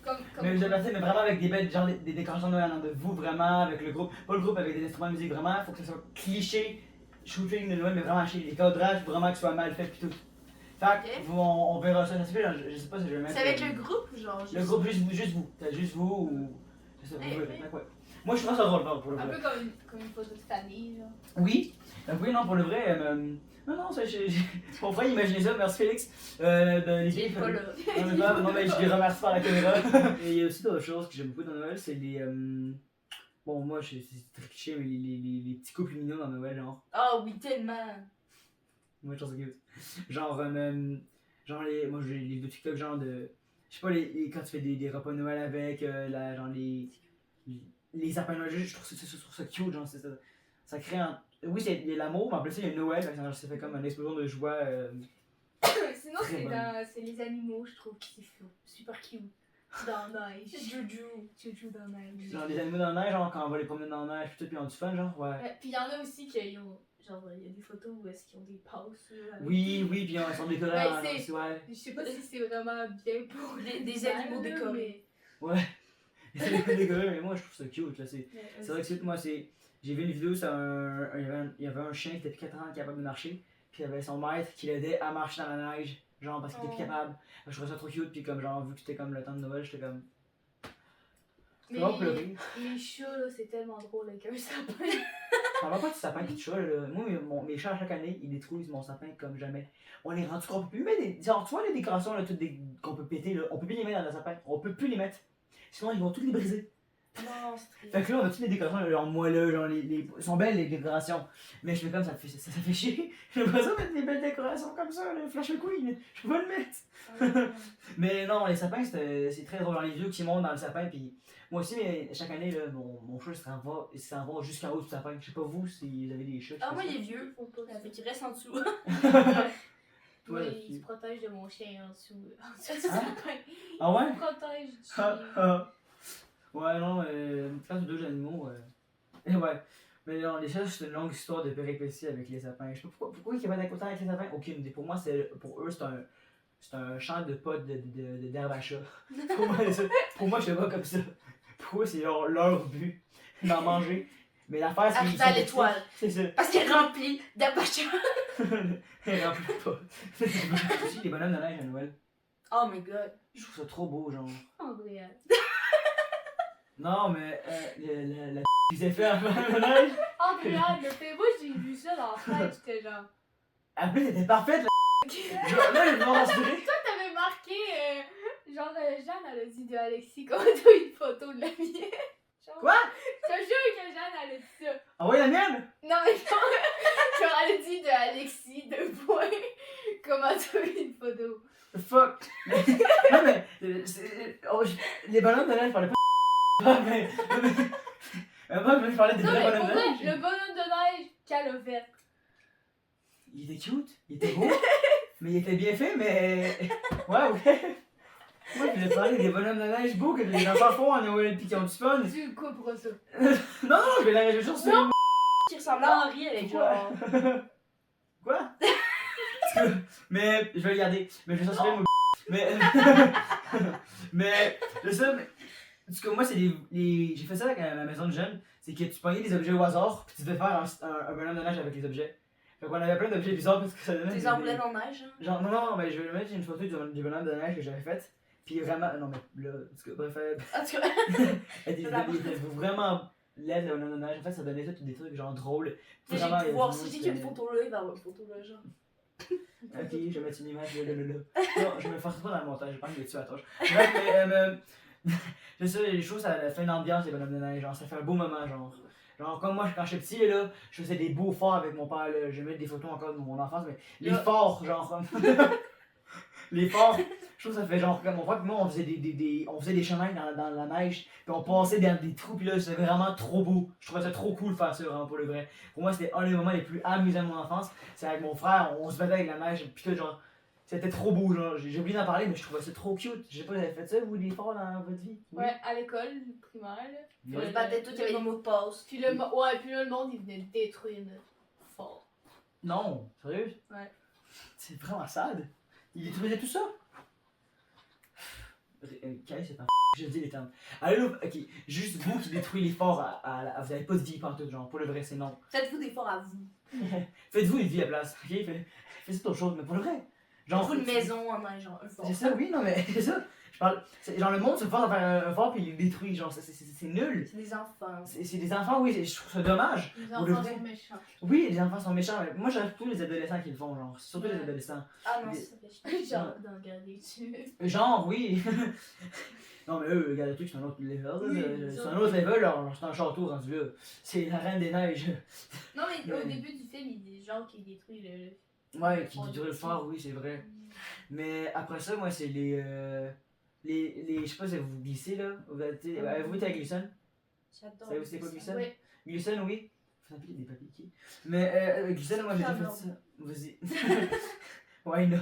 Comme Mais vous avez mais vraiment avec des belles, genre des décorations de Noël de vous, vraiment, avec le groupe, pas le groupe avec des instruments de musique, vraiment, faut que ce soit cliché, shooting de Noël, mais vraiment chez les cadrages, vraiment que ce soit mal fait pis tout. Fait que, Ok. on verra ça, je sais pas si je vais mettre. C'est avec le groupe ou genre juste... Le groupe, juste vous, t'as juste vous ou. Je sais pas, Eh, vous, oui. fait que ouais. Moi je trouve ça drôle, pour le un vrai. peu comme une photo de famille, genre. Oui, oui, non, pour le vrai, non, ça, on pourrait imaginer ça, merci Félix, de Il est pas là. Non, mais je les remercie par la caméra. Et il y a aussi d'autres choses que j'aime beaucoup dans Noël, c'est les. Bon, moi, c'est très cliché, mais les petits couples mignons dans Noël, genre. Oh oui, tellement. Moi, je trouve ça cute. Genre, moi, j'ai les vidéos TikTok, genre de. Je sais pas, quand tu fais des repas de Noël avec, genre les sapins de Noël, je trouve ça cute, genre, ça crée un. Oui, il y a l'amour, mais en plus, il y a Noël, ça fait comme une explosion de joie. Sinon, Très bonne. c'est les animaux, je trouve, qui sont super cute. Dans la neige. Juju dans la neige. Genre, les animaux dans la neige, genre, quand on va les promener dans la neige, puis tout, puis on a du fun, genre, ouais. Puis il y en a aussi qui ont. Genre, il y a des photos où est-ce qu'ils ont des passes. Là, avec- Oui, puis ils sont décorés Ouais, en c'est- ouais. Je sais pas si c'est vraiment bien pour Des animaux décorés. Ouais. Ils sont décorés, mais moi, je trouve ça cute, là. C'est Mais, vrai que c'est moi, c'est. J'ai vu une vidéo, c'est il y avait un chien qui était depuis 4 ans capable de marcher, puis il y avait son maître qui l'aidait à marcher dans la neige, genre parce qu'il était plus capable. Je trouvais ça trop cute, puis comme genre, vu que c'était comme le temps de Noël, j'étais comme. Mais Vraiment pleurer. les chats, là, c'est tellement drôle avec un sapin. Parle pas de sapin pis de chat, là. Moi, mes chats, à chaque année, ils détruisent mon sapin comme jamais. On les rend qu'on peut plus mettre des. Genre, tu vois, les décorations, là, toutes qu'on peut péter, là, on peut plus les mettre dans le sapin. On peut plus les mettre. Sinon, ils vont toutes les briser. Non, c'est triste. Fait que là, on a toutes les décorations, là, genre moelleux, genre ils sont belles les décorations. Mais je fais comme ça fait chier. J'ai pas besoin de mettre des belles décorations comme ça, le Flash McQueen. Je peux pas le mettre. Mais non, les sapins, c'est très drôle. Genre, les vieux qui montent dans le sapin, puis moi aussi, mais chaque année, là, mon chat il s'en va jusqu'en haut du sapin. Je sais pas vous si vous avez des chats. qui Ah, font moi, ça. il est vieux. Faut pas Fait qu'il reste en dessous. Toi, Oui, là-dessus. il se protège de mon chien en dessous du Hein? sapin. Ah ouais? Il se protège du Ah, chien. ah. Ouais, non, quand tu deux animaux, et ouais. Mais non, les chats, c'est une longue histoire de péripéties avec les sapins. Je sais pas pourquoi ils pas autant avec les sapins, aucune idée. Pour moi, pour eux, c'est un champ de potes d'herbe à chat. Pour moi, je fais pas comme ça. Pour eux, c'est leur but d'en manger. Mais l'affaire, c'est Arrivé à l'étoile. C'est ça. Parce qu'il est rempli d'abacha. Elle remplit pas. C'est aussi les bonhommes de neige à Noël. Oh my god. Je trouve ça trop beau, genre. Andréa. Non, mais la qu'ils aient fait un bonhomme de neige. Andréa, le fait. Moi, j'ai vu ça dans la fête, j'étais genre. En plus, elle était parfaite, là, elle m'a rassuré. Toi, t'avais marqué. Jeanne, elle a dit de Alexis qu'on a une photo de la mienne. Genre, Quoi? je te jure que Jeanne, elle a dit ça. Ah ouais, la mienne? Non, mais non. Genre, elle a dit de Alexis, comment t'as eu une photo. Fuck. Non, mais. Les bonhommes de neige, je parlais pas de. Moi, je parlais des Non, vrais mais bonhommes pour de vrai, neige. le bonhomme de neige qu'elle a fait. Il était cute, il était beau, mais il était bien fait, mais. Ouais, ouais. Moi, je voulais parler des bonhommes de neige beaux que les enfants font à Noël pis qui ont du fun. Tu couperas ça. Non, je vais la réfléchir sur une. Qui ressemble à Henri avec genre. Quoi? Mais je vais le garder. Mais je vais censurer mon. Mais. Mais. C'est ça, mais. En tout cas, moi, c'est j'ai fait ça avec ma maison de jeunes. C'est que tu pognais des objets au hasard, puis tu devais faire un bonhomme de neige avec les objets. Fait qu'on avait plein d'objets bizarres parce que ça donnait. Des emblettes en neige. Hein. Genre, non, mais je vais mettre une photo du bonhomme de neige que j'avais faite. Puis vraiment. Non, mais là, en tout cas, bref. En tout cas. Elle était vraiment laide, le bonhomme de neige. En fait, ça donnait tout des trucs genre drôles. J'ai Vraiment, il y a pouvoir. du Si monde j'ai qui qu'il y a une aimait. photo là, il va y avoir une photo là, genre. Ok, je vais mettre une image là. Non, je me force pas dans le montage, j'ai pas envie de tuer à tâche. Bref, mais c'est ça, les choses, ça fait une ambiance, les bonhommes de neige, genre, ça fait un beau moment, genre. Genre, comme moi, quand j'étais petit, là, je faisais des beaux forts avec mon père, là, je vais mettre des photos encore de mon enfance, mais les Là. forts, genre, les forts, je trouve que ça fait genre, comme mon frère et moi, on faisait on faisait des chemins dans la neige, puis on passait dans des trous, puis là, c'était vraiment trop beau. Je trouvais ça trop cool de faire ça, vraiment, pour le vrai. Pour moi, c'était un des moments les plus amusants de mon enfance. C'est avec mon frère, on se battait avec la neige, puis tout, genre, c'était trop beau, genre, j'ai oublié d'en parler, mais je trouvais ça trop cute. Je sais pas, vous avez fait ça, vous, des forts dans votre vie? Oui? Ouais, à l'école primaire, là. On se battait tous, il y avait des mots de passe. Puis le monde, il venait détruire notre fort. Non, sérieux? Ouais. C'est vraiment sad. Il détruisait tout ça? Quel c'est un je dis les termes. Allô, ok, juste vous qui détruisez les forts, vous avez pas de vie pantoute, genre, pour le vrai, c'est non. Faites-vous des forts à vous. Faites-vous une vie à place, ok? Faites autre chose, mais pour le vrai. Genre, Faites-vous une maison en neige, genre un fort. C'est ça, oui, non, mais c'est ça. Je parle. Genre, le monde se force à faire un fort puis il le détruit, genre, c'est nul. C'est des enfants. C'est des enfants, oui, je trouve ça dommage. Les Pour le enfants vrai. sont méchants. Oui, les enfants sont méchants, mais moi j'aime tous les adolescents qui le font, genre, surtout les Ouais. adolescents. Ah non, Des- ça fait chier. Genre, d'en regarder dessus. Genre, oui. Non, mais eux, regarde, c'est un autre level, là. Oui, C'est ça. un autre level, là. C'est un château rendu là. C'est la reine des neiges. Non, mais au Ouais. début du film, il dit genre qu'il détruit le. Ouais, qui détruit le fort, oui, c'est vrai. Mais après ça, moi, c'est les. Je sais pas si vous glissez, là. Avez-vous été à Glisson? J'adore. Savez-vous c'est quoi Glisson? Ouais. Glisson, oui. Faut appeler des papiers qui. Mais Glisson, moi, j'ai déjà fait J'adore. ça. Vas-y. Why not?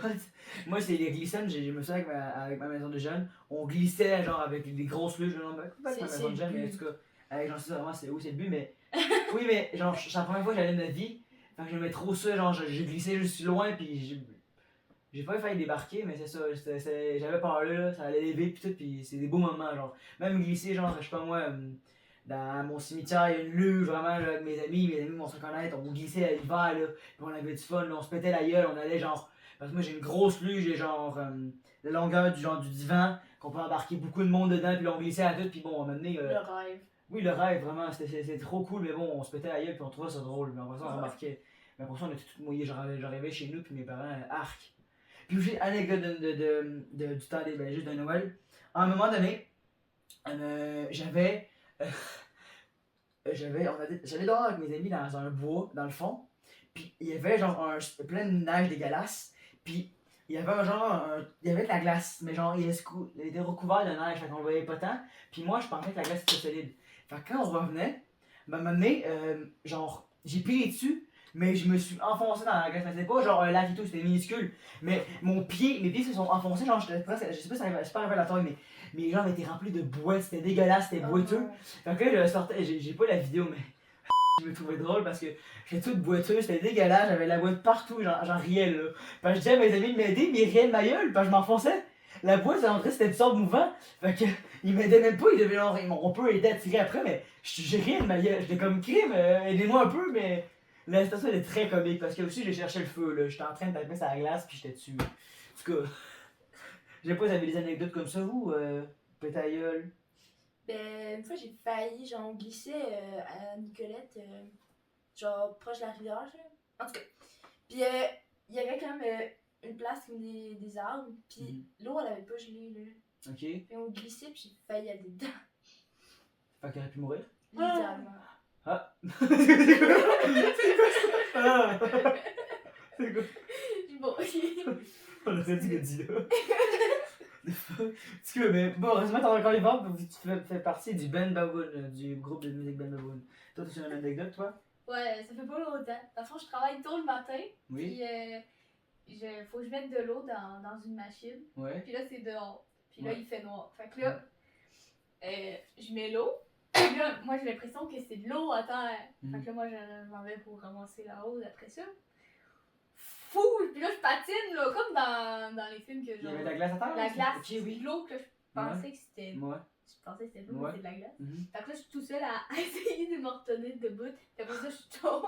Moi, c'est les glissons, je me souviens avec ma maison de jeunes, on glissait genre avec des grosses luges, genre, pas avec ma C'est maison de le jeunes, mais en but. tout cas, avec genre, c'est vraiment, c'est le but, mais. Oui, mais genre, c'est la première fois que j'allais de ma vie, fait que j'aimais trop ça, genre, j'ai glissé juste loin, puis j'ai pas failli débarquer, mais c'est ça, j'avais peur là, ça allait lever, puis tout, puis c'est des beaux moments, genre. Même glisser, genre, je sais pas moi, dans mon cimetière, il y a une luge, vraiment, là, avec mes amis vont se reconnaître, on glissait à l'hiver, là, puis on avait du fun, là, on se pétait la gueule, on allait genre. Parce que moi j'ai une grosse luge, j'ai genre la longueur du divan, qu'on peut embarquer beaucoup de monde dedans, puis là, on glissait à tout, puis bon, on m'a donné. Le rêve. Oui, le rêve, vraiment, c'était trop cool, mais bon, on se pétait la gueule, puis on trouvait ça drôle, mais après ça, on Ouais. remarquait. Mais après ça, on était tout mouillés, j'arrivais chez nous, puis mes parents, arc. Puis aussi, anecdote du temps juste de Noël. À un moment donné, j'allais dehors avec mes amis dans un bois, dans le fond, puis il y avait genre plein de neige dégueulasse, puis il y avait il y avait de la glace, mais genre il était recouvert de neige, fait qu'on le voyait pas tant, puis moi je pensais que la glace était solide. Fait que quand on revenait, ben, à un moment donné, genre j'ai plié dessus, mais je me suis enfoncé dans la glace. C'était pas genre un lac et tout, c'était minuscule. Mais mes pieds se sont enfoncés, genre j'étais presque, je sais pas si ça c'est pas arrivé à la taille, mais mes jambes étaient remplies de boîtes, c'était dégueulasse, c'était boiteux. Fait que là, je sortais, j'ai pas la vidéo, mais je me trouvais drôle parce que j'étais toute boiteuse, c'était dégueulasse, j'avais la boîte partout, j'en riais là. Fait que je disais à mes amis de m'aider, mais ils riaient de ma gueule, parce que je m'enfonçais. La boîte, en vrai, c'était du sort mouvant. Fait que, ils m'aidaient même pas, ils m'ont un peu aidé à tirer après, mais j'ai rien de ma gueule. J'étais comme crime, aidez-moi un peu, mais la situation était très comique parce que aussi j'ai cherché le feu, là. J'étais en train de taper sur la glace, puis j'étais dessus. En tout cas, je sais pas, vous avez des anecdotes comme ça, vous, pétailleul? Ben, une fois, j'ai failli, genre, on glissait à Nicolette, genre, proche de la rivière, genre. En tout cas. Puis, il y avait quand même une place comme des arbres, puis l'eau, elle avait pas gelé, là. Ok. Puis on glissait, puis j'ai failli aller dedans. Fait qu'il aurait pu mourir? Littéralement. Ah! C'est quoi ça? Ah! C'est quoi? Bon, On aurait dit le dit là. Tu veux, mais bon, heureusement, t'as encore les ventes, tu fais partie du Ben Baboon, du groupe de musique Ben Baboon. Toi, tu as une anecdote, toi? Ouais, ça fait pas longtemps. Dans le fond, je travaille tôt le matin. Oui. Puis, faut que je mette de l'eau dans une machine. Ouais. Puis là, c'est dehors. Puis là, Ouais. il fait noir. Fait que là, je mets l'eau. Puis là, moi, j'ai l'impression que c'est de l'eau à terre. Fait que là, moi, je m'en vais pour ramasser la hausse après ça. Fou! Puis là, je patine, là, comme dans les films que Il y genre. avait de la glace à terre? La aussi? glace, Ok, c'est oui. de l'eau que je pensais que c'était. Ouais. Je pensais que c'était de l'eau, Ouais. mais c'est de la glace. Mhm. Fait que là, je suis tout seul à essayer de me retenir debout. Puis après ça, je tombe.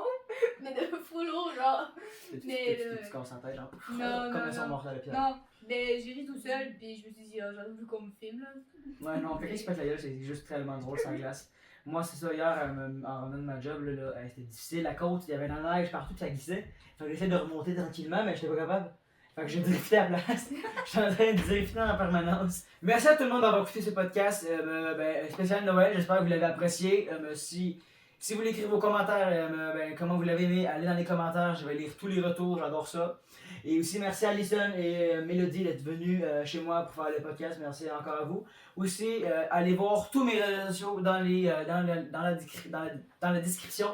Mais de full eau, genre. Mais Tu casses en tête, genre. Non, Comme non, ça, on non. mord à la pierre. Non, mais j'ai ri tout seul, puis je me suis dit, ah, j'en ai vu qu'on me filme, là. Ouais, non, quelqu'un qui se pète la gueule, c'est juste tellement drôle sans glace. Moi, c'est ça, hier, en revenant de ma job, là, c'était difficile. La côte, il y avait de la neige partout, puis ça glissait. Fait que j'essayais de remonter tranquillement, mais j'étais pas capable. Fait que j'ai drifté à la place. J'étais en train de drifter en permanence. Merci à tout le monde d'avoir écouté ce podcast spécial Noël. J'espère que vous l'avez apprécié. Si vous voulez écrire vos commentaires, comment vous l'avez aimé, allez dans les commentaires. Je vais lire tous les retours, j'adore ça. Et aussi, merci à Alison et Mélodie d'être venues chez moi pour faire le podcast. Merci encore à vous. Aussi, allez voir tous mes réseaux sociaux dans la description.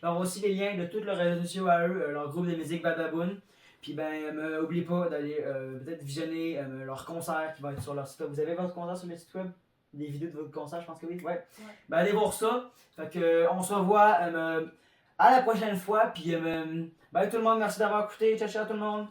Il y aura aussi les liens de tous leurs réseaux sociaux à eux, leur groupe de musique Bad Baboon. Puis n'oubliez pas d'aller peut-être visionner leur concert qui va être sur leur site web. Vous avez votre concert sur le site web? Des vidéos de votre concert, je pense que oui. Ouais. Ben allez voir ça. Fait que on se revoit à la prochaine fois. Puis tout le monde, merci d'avoir écouté. Ciao ciao tout le monde.